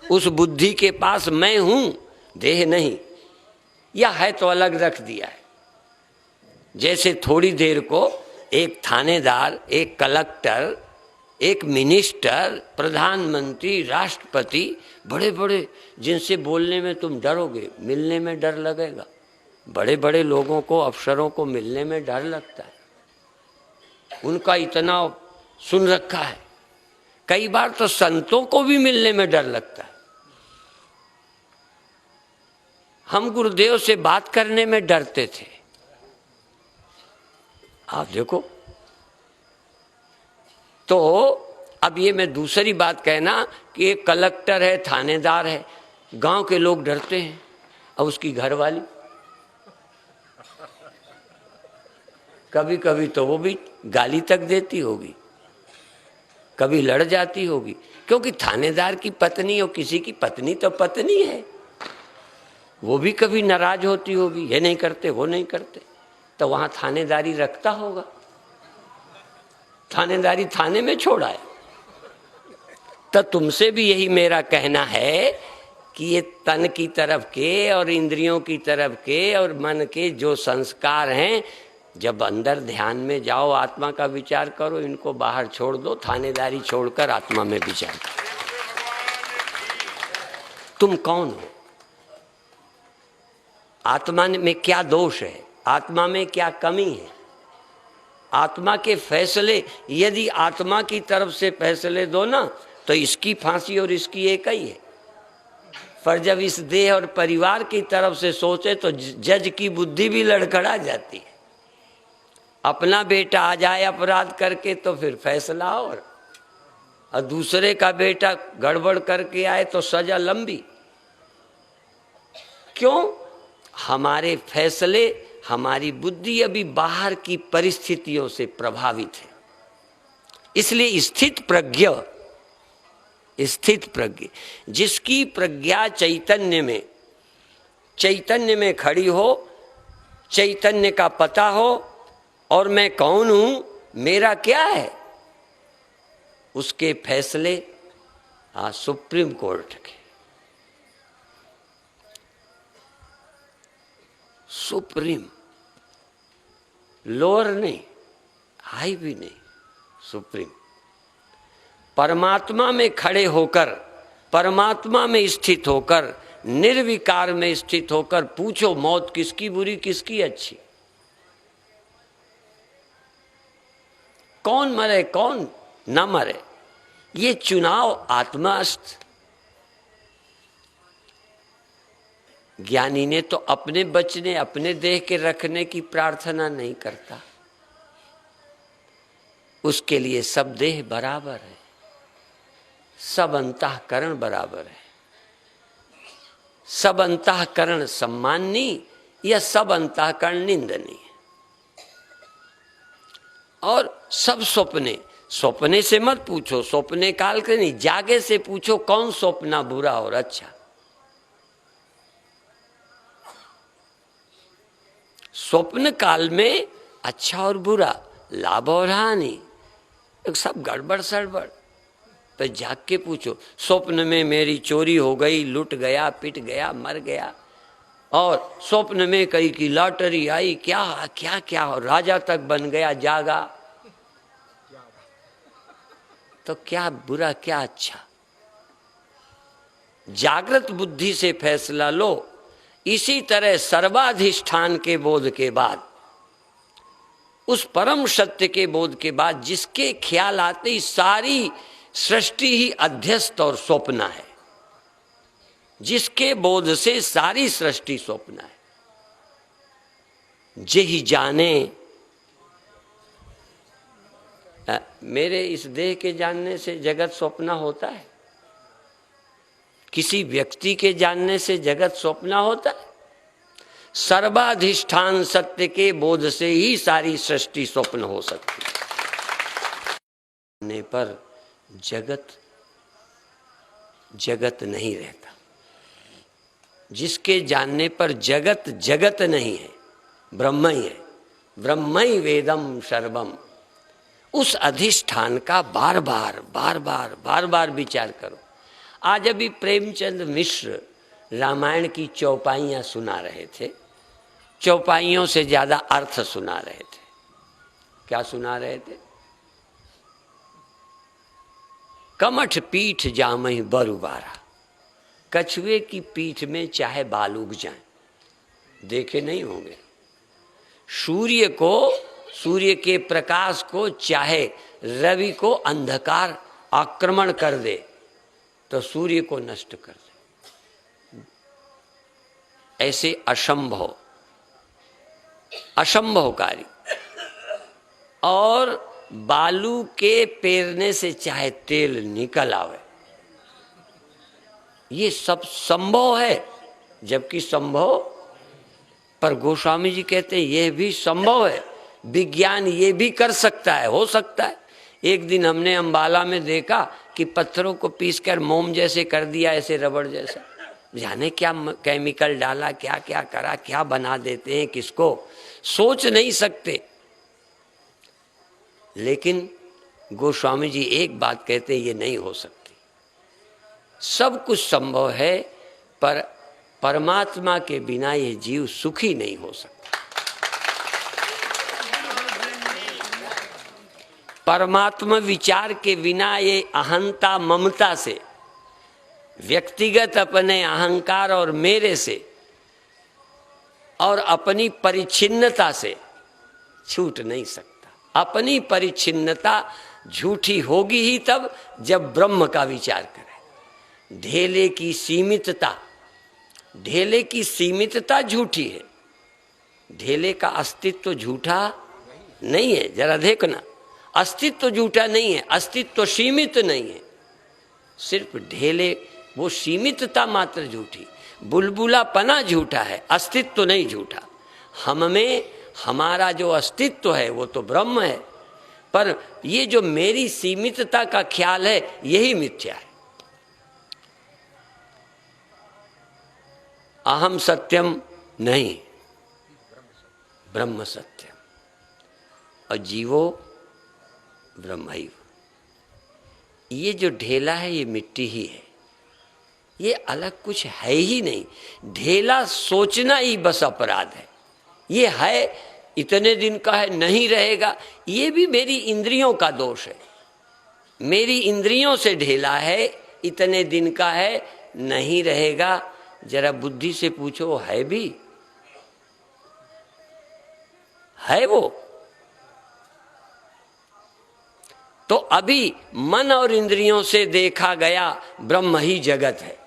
उस बुद्धि के पास मैं हूं, देह नहीं, या है तो अलग रख दिया है। जैसे थोड़ी देर को एक थानेदार, एक कलेक्टर, एक मिनिस्टर, प्रधानमंत्री, राष्ट्रपति, बड़े बड़े जिनसे बोलने में तुम डरोगे, मिलने में डर लगेगा। बड़े बड़े लोगों को, अफसरों को मिलने में डर लगता है, उनका इतना सुन रखा है। कई बार तो संतों को भी मिलने में डर लगता है। हम गुरुदेव से बात करने में डरते थे। आप देखो, तो अब ये मैं दूसरी बात कहना कि एक कलेक्टर है, थानेदार है, गांव के लोग डरते हैं। अब उसकी घरवाली, कभी कभी तो वो भी गाली तक देती होगी, कभी लड़ जाती होगी, क्योंकि थानेदार की पत्नी और किसी की पत्नी तो पत्नी है, वो भी कभी नाराज होती होगी, ये नहीं करते, वो नहीं करते, तो वहां थानेदारी रखता होगा। थानेदारी थाने में छोड़ा है। तो तुमसे भी यही मेरा कहना है कि ये तन की तरफ के और इंद्रियों की तरफ के और मन के जो संस्कार हैं, जब अंदर ध्यान में जाओ, आत्मा का विचार करो, इनको बाहर छोड़ दो, थानेदारी छोड़कर आत्मा में विचार करो। तुम कौन हो? आत्मा में क्या दोष है? आत्मा में क्या कमी है? आत्मा के फैसले यदि आत्मा की तरफ से फैसले दो ना, तो इसकी फांसी और इसकी एक ही है। पर जब इस देह और परिवार की तरफ से सोचे तो जज की बुद्धि भी लड़खड़ा जाती है। अपना बेटा आ जाए अपराध करके तो फिर फैसला, और दूसरे का बेटा गड़बड़ करके आए तो सजा लंबी। क्यों? हमारे फैसले, हमारी बुद्धि अभी बाहर की परिस्थितियों से प्रभावित है। इसलिए स्थित प्रज्ञ, जिसकी प्रज्ञा चैतन्य में खड़ी हो, चैतन्य का पता हो, और मैं कौन हूं, मेरा क्या है, उसके फैसले सुप्रीम कोर्ट के, सुप्रीम, लोअर नहीं, हाई भी नहीं, सुप्रीम। परमात्मा में खड़े होकर, परमात्मा में स्थित होकर, निर्विकार में स्थित होकर पूछो, मौत किसकी बुरी, किसकी अच्छी? कौन मरे, कौन न मरे, ये चुनाव आत्मास्थ। ज्ञानी ने तो अपने बचने, अपने देह के रखने की प्रार्थना नहीं करता। उसके लिए सब देह बराबर है, सब अंतःकरण बराबर है। सब अंतःकरण सम्माननीय या सब अंतःकरण निंदनीय, और सब सपने से मत पूछो, सपने काल के नहीं, जागे से पूछो कौन सपना बुरा और अच्छा। स्वप्न काल में अच्छा और बुरा, लाभ और हानि, सब गड़बड़ सड़बड़, तो जाग के पूछो। स्वप्न में मेरी चोरी हो गई, लुट गया, पिट गया, मर गया, और स्वप्न में कई की लॉटरी आई, क्या क्या क्या, राजा तक बन गया, जागा, तो क्या बुरा क्या अच्छा? जागृत बुद्धि से फैसला लो। इसी तरह सर्वाधिष्ठान के बोध के बाद, उस परम सत्य के बोध के बाद, जिसके ख्याल आते ही सारी सृष्टि ही अध्यस्त और स्वप्न है, जिसके बोध से सारी सृष्टि स्वप्न है, जेहि जाने। मेरे इस देह के जानने से जगत स्वप्न होता है? किसी व्यक्ति के जानने से जगत स्वप्न होता है? सर्वाधिष्ठान सत्य के बोध से ही सारी सृष्टि स्वप्न हो सकती है। पर जगत नहीं रहता। जिसके जानने पर जगत नहीं है, ब्रह्म ही है, ब्रह्मई वेदम सर्वम। उस अधिष्ठान का बार बार विचार करो। आज अभी प्रेमचंद मिश्र रामायण की चौपाइयाँ सुना रहे थे, चौपाइयों से ज़्यादा अर्थ सुना रहे थे। क्या सुना रहे थे? कमठ पीठ जामहि बरुबारा, कछुए की पीठ में चाहे बाल उग जाए। देखे नहीं होंगे? सूर्य को, सूर्य के प्रकाश को चाहे रवि को अंधकार आक्रमण कर दे तो सूर्य को नष्ट कर दे। ऐसे असंभवकारी। और बालू के पेरने से चाहे तेल निकल आवे, ये सब संभव है, जबकि संभव। पर गोस्वामी जी कहते हैं यह भी संभव है, विज्ञान ये भी कर सकता है, हो सकता है। एक दिन हमने अंबाला में देखा कि पत्थरों को पीसकर मोम जैसे कर दिया, ऐसे रबड़ जैसा। जाने क्या केमिकल डाला, क्या क्या करा, क्या बना देते हैं, किसको सोच नहीं सकते। लेकिन गोस्वामी जी एक बात कहते हैं, ये नहीं हो सकती। सब कुछ संभव है, पर परमात्मा के बिना ये जीव सुखी नहीं हो सकता। परमात्मा विचार के बिना ये अहंता ममता से, व्यक्तिगत अपने अहंकार और मेरे से और अपनी परिच्छिन्नता से छूट नहीं सकता। अपनी परिच्छिन्नता झूठी होगी ही तब जब ब्रह्म का विचार करें। ढेले की सीमितता, ढेले की सीमितता झूठी है। ढेले का अस्तित्व झूठा नहीं है, जरा देखना। अस्तित्व झूठा नहीं है, अस्तित्व सीमित नहीं है। सिर्फ ढेले, वो सीमितता मात्र झूठी। बुलबुला पना झूठा है, अस्तित्व नहीं झूठा। हम में हमारा जो अस्तित्व है वो तो ब्रह्म है, पर ये जो मेरी सीमितता का ख्याल है यही मिथ्या है। अहम सत्यम नहीं, ब्रह्म सत्यम, और जीवो ब्रह्मैव। ये जो ढेला है ये मिट्टी ही है, ये अलग कुछ है ही नहीं। ढेला सोचना ही बस अपराध है। ये है, इतने दिन का है, नहीं रहेगा, ये भी मेरी इंद्रियों का दोष है। मेरी इंद्रियों से ढेला है, इतने दिन का है, नहीं रहेगा। जरा बुद्धि से पूछो, है भी है वो? तो अभी मन और इंद्रियों से देखा गया ब्रह्म ही जगत है।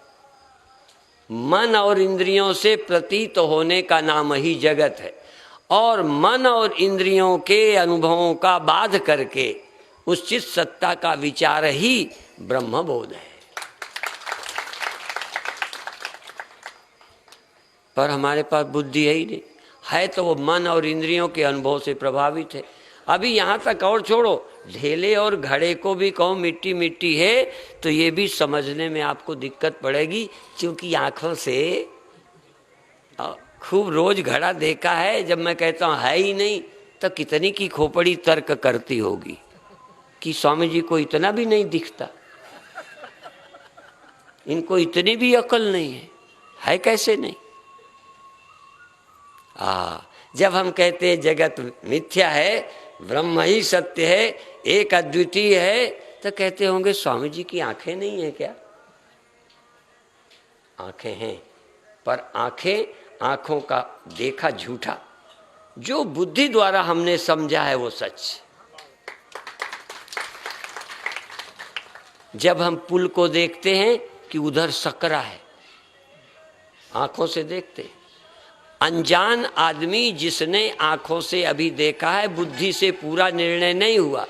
मन और इंद्रियों से प्रतीत होने का नाम ही जगत है, और मन और इंद्रियों के अनुभवों का बाध करके उस चित सत्ता का विचार ही ब्रह्मबोध है। पर हमारे पास बुद्धि है ही नहीं, है तो वो मन और इंद्रियों के अनुभव से प्रभावित है। अभी यहाँ तक और छोड़ो, ढेले और घड़े को भी कहो मिट्टी मिट्टी है तो ये भी समझने में आपको दिक्कत पड़ेगी, क्योंकि आंखों से खूब रोज घड़ा देखा है। जब मैं कहता हूँ है ही नहीं, तो कितनी की खोपड़ी तर्क करती होगी कि स्वामी जी को इतना भी नहीं दिखता, इनको इतनी भी अकल नहीं है कैसे नहीं? जब हम कहते हैं जगत मिथ्या है, ब्रह्म ही सत्य है, एक अद्वितीय है, तो कहते होंगे स्वामी जी की आंखें नहीं है क्या? आंखें हैं, पर आंखों का देखा झूठा, जो बुद्धि द्वारा हमने समझा है वो सच। जब हम पुल को देखते हैं कि उधर सकरा है, आंखों से देखते हैं। अनजान आदमी जिसने आंखों से अभी देखा है, बुद्धि से पूरा निर्णय नहीं हुआ,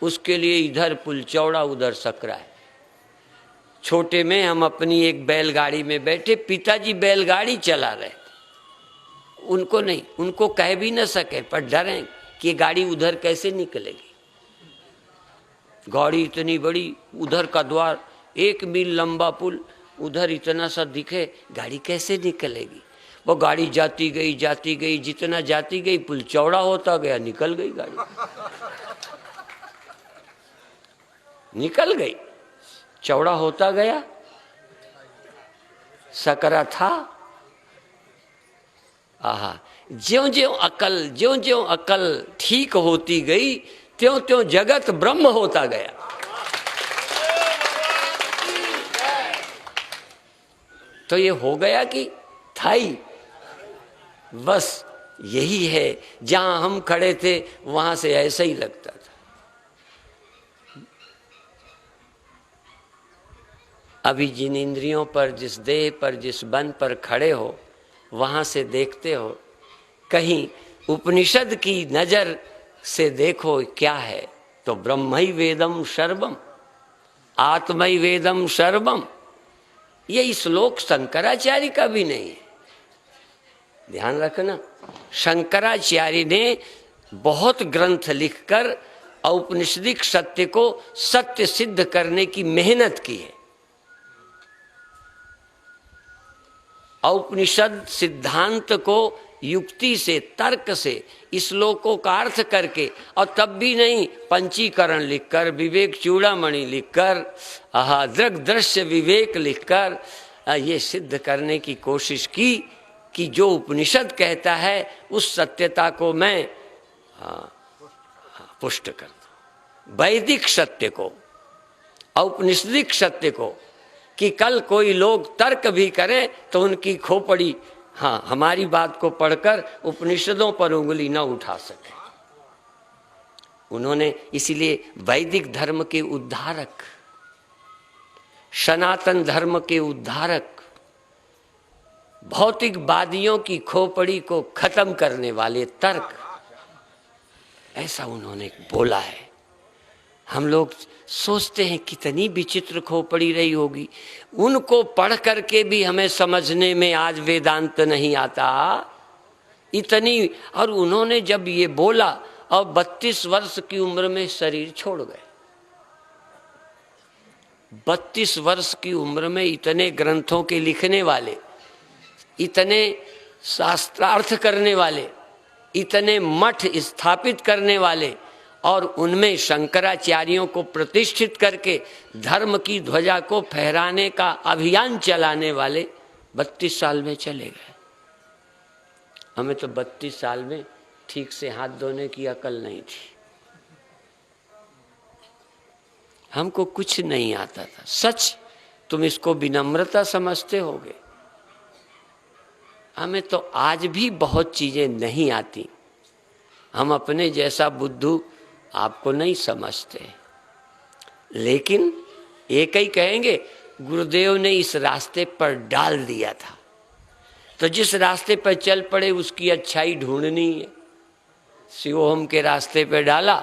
उसके लिए इधर पुल चौड़ा उधर सकरा है। छोटे में हम अपनी एक बैलगाड़ी में बैठे, पिताजी बैलगाड़ी चला रहे, उनको नहीं, उनको कह भी न सके, पर डरें कि गाड़ी उधर कैसे निकलेगी। गाड़ी इतनी बड़ी, उधर का द्वार 1 मील लंबा पुल, उधर इतना सा दिखे, गाड़ी कैसे निकलेगी? वो गाड़ी जाती गई, जितना जाती गई पुल चौड़ा होता गया, निकल गई गाड़ी, निकल गई, चौड़ा होता गया, सकरा था। आहा, ज्यों ज्यों अकल ठीक होती गई, त्यों त्यों जगत ब्रह्म होता गया। तो ये हो गया कि था ही, बस यही है। जहां हम खड़े थे वहां से ऐसा ही लगता था। अभी जिन इंद्रियों पर, जिस देह पर, जिस मन पर खड़े हो, वहां से देखते हो, कहीं उपनिषद की नजर से देखो क्या है, तो ब्रह्मै वेदम सर्वम, आत्मै वेदम सर्वम। ये श्लोक शंकराचार्य का भी नहीं है, ध्यान रखना। शंकराचार्य ने बहुत ग्रंथ लिखकर औपनिषदिक सत्य को सत्य सिद्ध करने की मेहनत की है। औपनिषद सिद्धांत को युक्ति से, तर्क से, श्लोकों का अर्थ करके, और तब भी नहीं, पंचीकरण लिखकर, विवेक चूड़ामणि लिखकर, दृग दृश्य विवेक लिखकर ये सिद्ध करने की कोशिश की कि जो उपनिषद कहता है उस सत्यता को मैं पुष्ट कर दूं, वैदिक सत्य को, औपनिषदिक सत्य को, कि कल कोई लोग तर्क भी करें तो उनकी खोपड़ी हमारी बात को पढ़कर उपनिषदों पर उंगली न उठा सके। उन्होंने इसीलिए वैदिक धर्म के उद्धारक, सनातन धर्म के उद्धारक, भौतिकवादियों की खोपड़ी को खत्म करने वाले तर्क, ऐसा उन्होंने बोला है। हम लोग सोचते हैं कितनी विचित्र खोपड़ी रही होगी, उनको पढ़ करके भी हमें समझने में आज वेदांत नहीं आता इतनी। और उन्होंने जब ये बोला और 32 वर्ष की उम्र में शरीर छोड़ गए, 32 वर्ष की उम्र में इतने ग्रंथों के लिखने वाले, इतने शास्त्रार्थ करने वाले, इतने मठ स्थापित करने वाले, और उनमें शंकराचार्यों को प्रतिष्ठित करके धर्म की ध्वजा को फहराने का अभियान चलाने वाले 32 साल में चले गए। हमें तो 32 साल में ठीक से हाथ धोने की अकल नहीं थी, हमको कुछ नहीं आता था। सच, तुम इसको विनम्रता समझते होगे, हमें तो आज भी बहुत चीजें नहीं आती। हम अपने जैसा बुद्धू आपको नहीं समझते, लेकिन एक ही कहेंगे गुरुदेव ने इस रास्ते पर डाल दिया था, तो जिस रास्ते पर चल पड़े उसकी अच्छाई ढूंढनी है। शिवोहम के रास्ते पर डाला,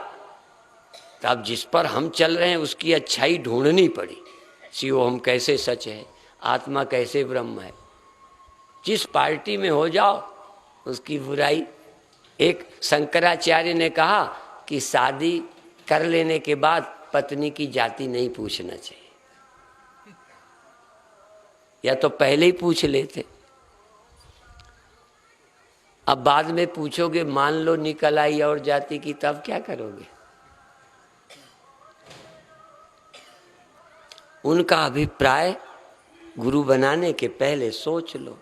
तो अब जिस पर हम चल रहे हैं उसकी अच्छाई ढूंढनी पड़ी। शिवोहम कैसे सच है, आत्मा कैसे ब्रह्म है। जिस पार्टी में हो जाओ उसकी बुराई। एक शंकराचार्य ने कहा कि शादी कर लेने के बाद पत्नी की जाति नहीं पूछना चाहिए, या तो पहले ही पूछ लेते, अब बाद में पूछोगे, मान लो निकल आई और जाति की, तब क्या करोगे। उनका अभिप्राय गुरु बनाने के पहले सोच लो।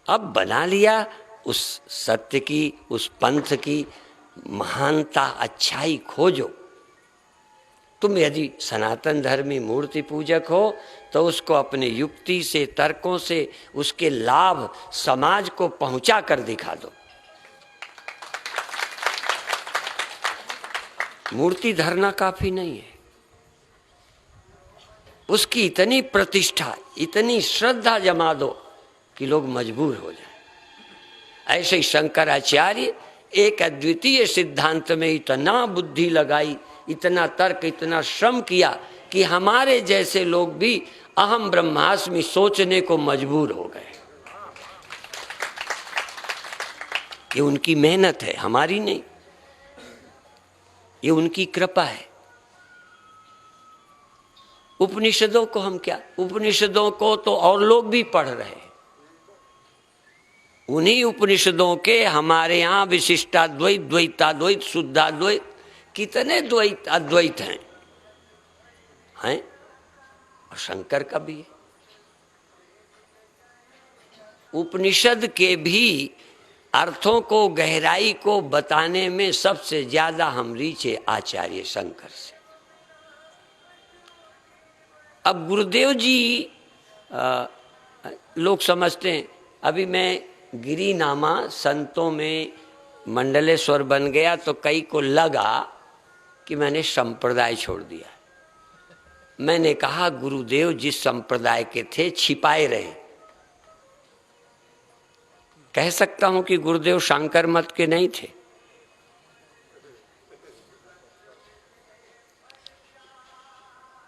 अब बना लिया, उस सत्य की, उस पंथ की महानता, अच्छाई खोजो। तुम यदि सनातन धर्मी मूर्ति पूजक हो तो उसको अपनी युक्ति से, तर्कों से उसके लाभ समाज को पहुंचा कर दिखा दो। मूर्ति धरना काफी नहीं है, उसकी इतनी प्रतिष्ठा, इतनी श्रद्धा जमा दो कि लोग मजबूर हो जाए। ऐसे ही शंकराचार्य एक अद्वितीय सिद्धांत में इतना बुद्धि लगाई, इतना तर्क, इतना श्रम किया कि हमारे जैसे लोग भी अहम ब्रह्मास्मि सोचने को मजबूर हो गए। ये उनकी मेहनत है, हमारी नहीं, ये उनकी कृपा है। उपनिषदों को हम क्या, उपनिषदों को तो और लोग भी पढ़ रहे हैं, उन्हीं उपनिषदों के हमारे यहाँ विशिष्टाद्वैत, द्वैताद्वैत, शुद्धाद्वैत, कितने द्वैत अद्वैत हैं और शंकर का भी है। उपनिषद के भी अर्थों को, गहराई को बताने में सबसे ज्यादा हम रीचे आचार्य शंकर से। अब गुरुदेव जी लोग समझते हैं, अभी मैं गिरिनामा संतों में मंडलेश्वर बन गया तो कई को लगा कि मैंने संप्रदाय छोड़ दिया। मैंने कहा गुरुदेव जिस संप्रदाय के थे छिपाए रहे। कह सकता हूं कि गुरुदेव शंकर मत के नहीं थे।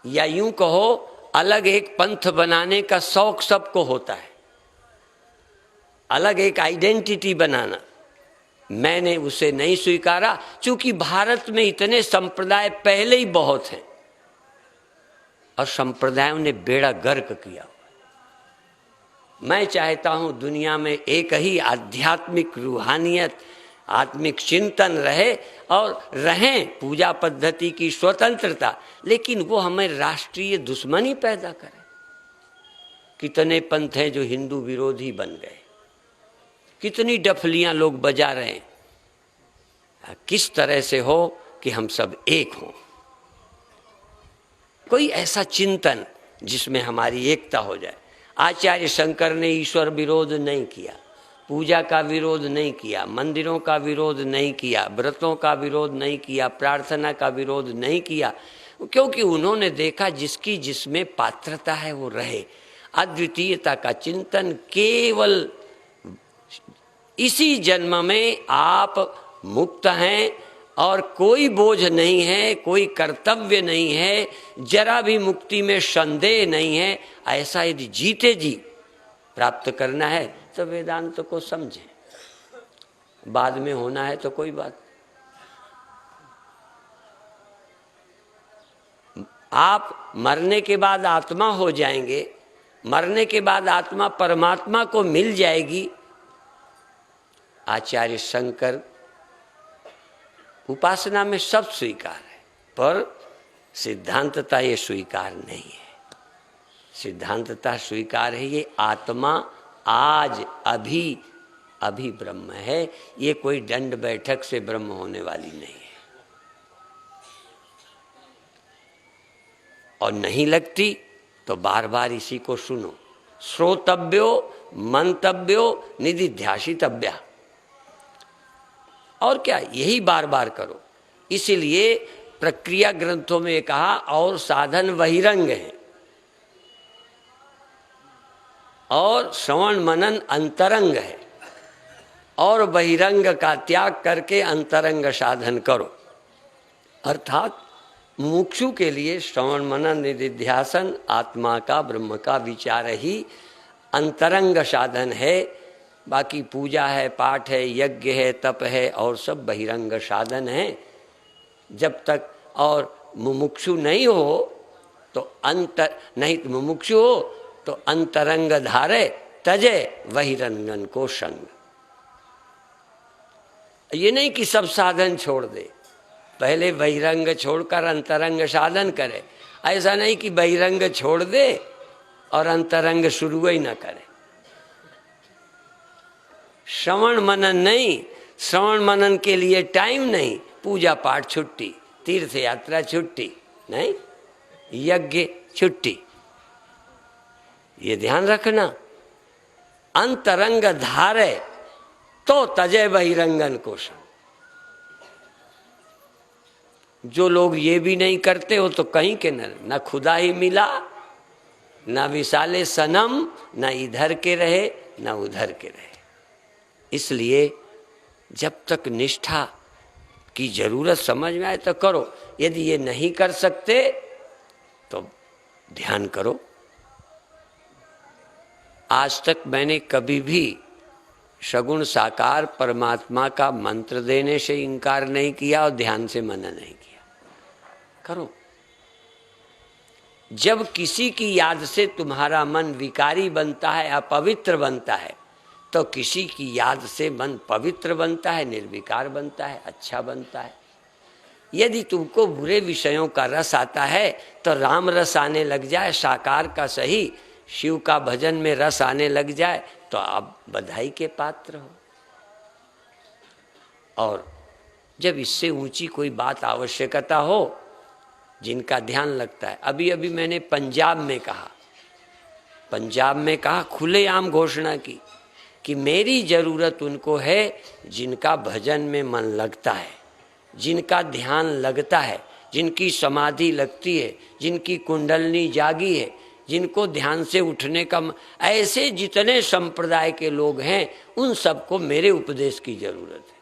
या यूं कहो, अलग एक पंथ बनाने का शौक सबको होता है, अलग एक आइडेंटिटी बनाना। मैंने उसे नहीं स्वीकारा, क्योंकि भारत में इतने संप्रदाय पहले ही बहुत हैं और संप्रदायों ने बेड़ा गर्क किया। मैं चाहता हूं दुनिया में एक ही आध्यात्मिक रूहानियत, आत्मिक चिंतन रहे और रहें पूजा पद्धति की स्वतंत्रता, लेकिन वो हमें राष्ट्रीय दुश्मनी पैदा करे। कितने पंथ हैं जो हिंदू विरोधी बन गए, कितनी डफलियां लोग बजा रहे हैं। किस तरह से हो कि हम सब एक हों, कोई ऐसा चिंतन जिसमें हमारी एकता हो जाए। आचार्य शंकर ने ईश्वर विरोध नहीं किया, पूजा का विरोध नहीं किया, मंदिरों का विरोध नहीं किया, व्रतों का विरोध नहीं किया, प्रार्थना का विरोध नहीं किया, क्योंकि उन्होंने देखा जिसकी जिसमें पात्रता है वो रहे। अद्वितीयता का चिंतन केवल इसी जन्म में आप मुक्त हैं और कोई बोझ नहीं है, कोई कर्तव्य नहीं है, जरा भी मुक्ति में संदेह नहीं है। ऐसा यदि जीते जी प्राप्त करना है तो वेदांत को समझें, बाद में होना है तो कोई बात। आप मरने के बाद आत्मा हो जाएंगे, मरने के बाद आत्मा परमात्मा को मिल जाएगी। आचार्य शंकर उपासना में सब स्वीकार है, पर सिद्धांतता ये स्वीकार नहीं है। सिद्धांतता स्वीकार है ये आत्मा आज अभी अभी ब्रह्म है, ये कोई दंड बैठक से ब्रह्म होने वाली नहीं है। और नहीं लगती तो बार बार इसी को सुनो। श्रोतव्यो मंतव्यो निदिध्यासितव्या, और क्या, यही बार बार करो। इसीलिए प्रक्रिया ग्रंथों में कहा और साधन बहिरंग है और श्रवण मनन अंतरंग है, और बहिरंग का त्याग करके अंतरंग साधन करो। अर्थात मुमुक्षु के लिए श्रवण मनन निधिध्यासन, आत्मा का ब्रह्म का विचार ही अंतरंग साधन है। बाकी पूजा है, पाठ है, यज्ञ है, तप है और सब बहिरंग साधन है। जब तक और मुमुक्षु नहीं हो तो मुमुक्षु हो तो अंतरंग धारे तजे बहिरंगन को संग। ये नहीं कि सब साधन छोड़ दे, पहले बहिरंग छोड़कर अंतरंग साधन करे। ऐसा नहीं कि बहिरंग छोड़ दे और अंतरंग शुरू ही न करे। श्रवण मनन नहीं, श्रवण मनन के लिए टाइम नहीं, पूजा पाठ छुट्टी, तीर्थ यात्रा छुट्टी नहीं, यज्ञ छुट्टी। ये ध्यान रखना। अंतरंग धारे तो तजय बहिरंगन कोश। जो लोग ये भी नहीं करते हो तो कहीं के न खुदा ही मिला, न विशाले सनम, न इधर के रहे न उधर के रहे। इसलिए जब तक निष्ठा की जरूरत समझ में आए तो करो। यदि ये नहीं कर सकते तो ध्यान करो। आज तक मैंने कभी भी सगुण साकार परमात्मा का मंत्र देने से इनकार नहीं किया और ध्यान से मना नहीं किया। करो। जब किसी की याद से तुम्हारा मन विकारी बनता है, अपवित्र बनता है, तो किसी की याद से मन पवित्र बनता है, निर्विकार बनता है, अच्छा बनता है। यदि तुमको बुरे विषयों का रस आता है तो राम रस आने लग जाए, साकार का सही, शिव का भजन में रस आने लग जाए तो आप बधाई के पात्र हो। और जब इससे ऊंची कोई बात आवश्यकता हो, जिनका ध्यान लगता है, अभी अभी मैंने पंजाब में कहा खुलेआम घोषणा की कि मेरी जरूरत उनको है जिनका भजन में मन लगता है, जिनका ध्यान लगता है, जिनकी समाधि लगती है, जिनकी कुंडलनी जागी है, जिनको ध्यान से उठने का ऐसे जितने संप्रदाय के लोग हैं उन सबको मेरे उपदेश की जरूरत है।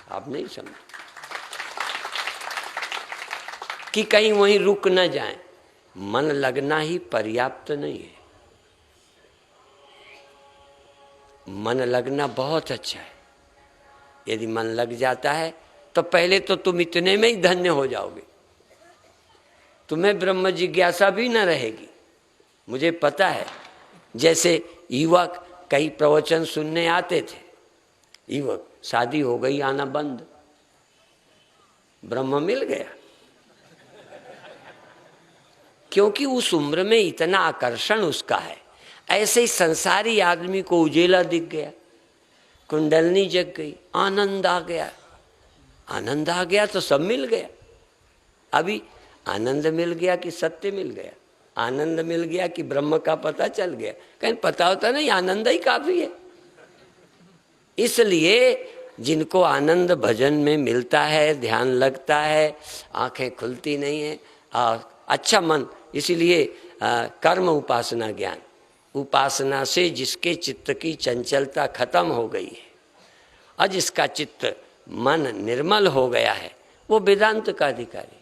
आप नहीं समझे कि कहीं वहीं रुक न जाएं। मन लगना ही पर्याप्त नहीं है, मन लगना बहुत अच्छा है। यदि मन लग जाता है तो पहले तो तुम इतने में ही धन्य हो जाओगे, तुम्हें ब्रह्म जिज्ञासा भी न रहेगी। मुझे पता है, जैसे युवक कई प्रवचन सुनने आते थे, युवक शादी हो गई आना बंद, ब्रह्म मिल गया, क्योंकि उस उम्र में इतना आकर्षण उसका है। ऐसे ही संसारी आदमी को उजेला दिख गया, कुंडलनी जग गई, आनंद आ गया। आनंद आ गया तो सब मिल गया। अभी आनंद मिल गया कि सत्य मिल गया, आनंद मिल गया कि ब्रह्म का पता चल गया। कहीं पता होता नहीं, आनंद ही काफी है। इसलिए जिनको आनंद भजन में मिलता है, ध्यान लगता है, आंखें खुलती नहीं है, अच्छा मन, इसीलिए कर्म उपासना ज्ञान, उपासना से जिसके चित्त की चंचलता खत्म हो गई है और जिसका चित्त मन निर्मल हो गया है, वो वेदांत का अधिकारी।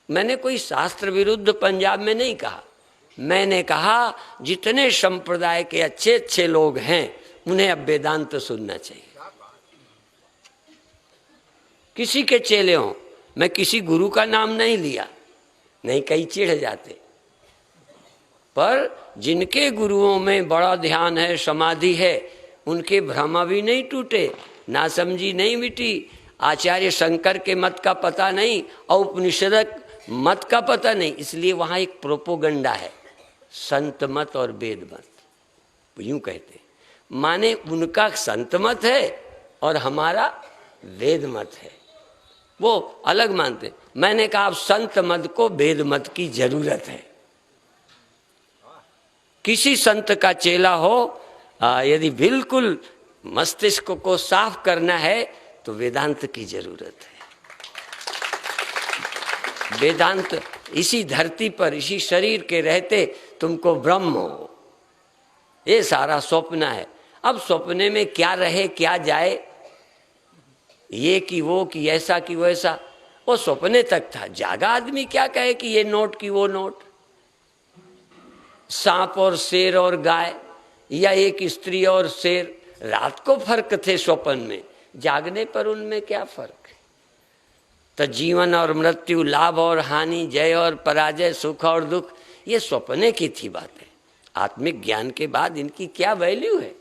मैंने कोई शास्त्र विरुद्ध पंजाब में नहीं कहा, मैंने कहा जितने संप्रदाय के अच्छे अच्छे लोग हैं उन्हें अब वेदांत सुनना चाहिए। किसी के चेले हों, मैं किसी गुरु का नाम नहीं लिया, नहीं कई चिढ़ जाते, पर जिनके गुरुओं में बड़ा ध्यान है, समाधि है, उनके भ्रम भी नहीं टूटे, नासमझी नहीं मिटी, आचार्य शंकर के मत का पता नहीं, औपनिषदक मत का पता नहीं। इसलिए वहां एक प्रोपोगंडा है, संत मत और वेद मत, यूं कहते, माने उनका संत मत है और हमारा वेद मत है, वो अलग मानते। मैंने कहा आप संत मत को वेद मत की जरूरत है। किसी संत का चेला हो, यदि बिल्कुल मस्तिष्क को साफ करना है तो वेदांत की जरूरत है। वेदांत इसी धरती पर, इसी शरीर के रहते तुमको ब्रह्म हो, ये सारा स्वप्न है। अब स्वप्ने में क्या रहे क्या जाए, ये कि वो कि ऐसा कि वैसा, वो स्वप्ने तक था। जागा आदमी क्या कहे कि ये नोट की वो नोट, सांप और शेर और गाय, या एक स्त्री और शेर, रात को फर्क थे स्वप्न में, जागने पर उनमें क्या फर्क है। तो जीवन और मृत्यु, लाभ और हानि, जय और पराजय, सुख और दुख, ये स्वप्ने की थी बातें। आत्मिक ज्ञान के बाद इनकी क्या वैल्यू है।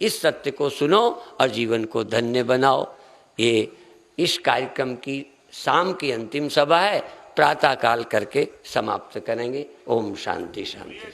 इस सत्य को सुनो और जीवन को धन्य बनाओ। ये इस कार्यक्रम की शाम की अंतिम सभा है, प्रातः काल करके समाप्त करेंगे। ओम शांति शांति।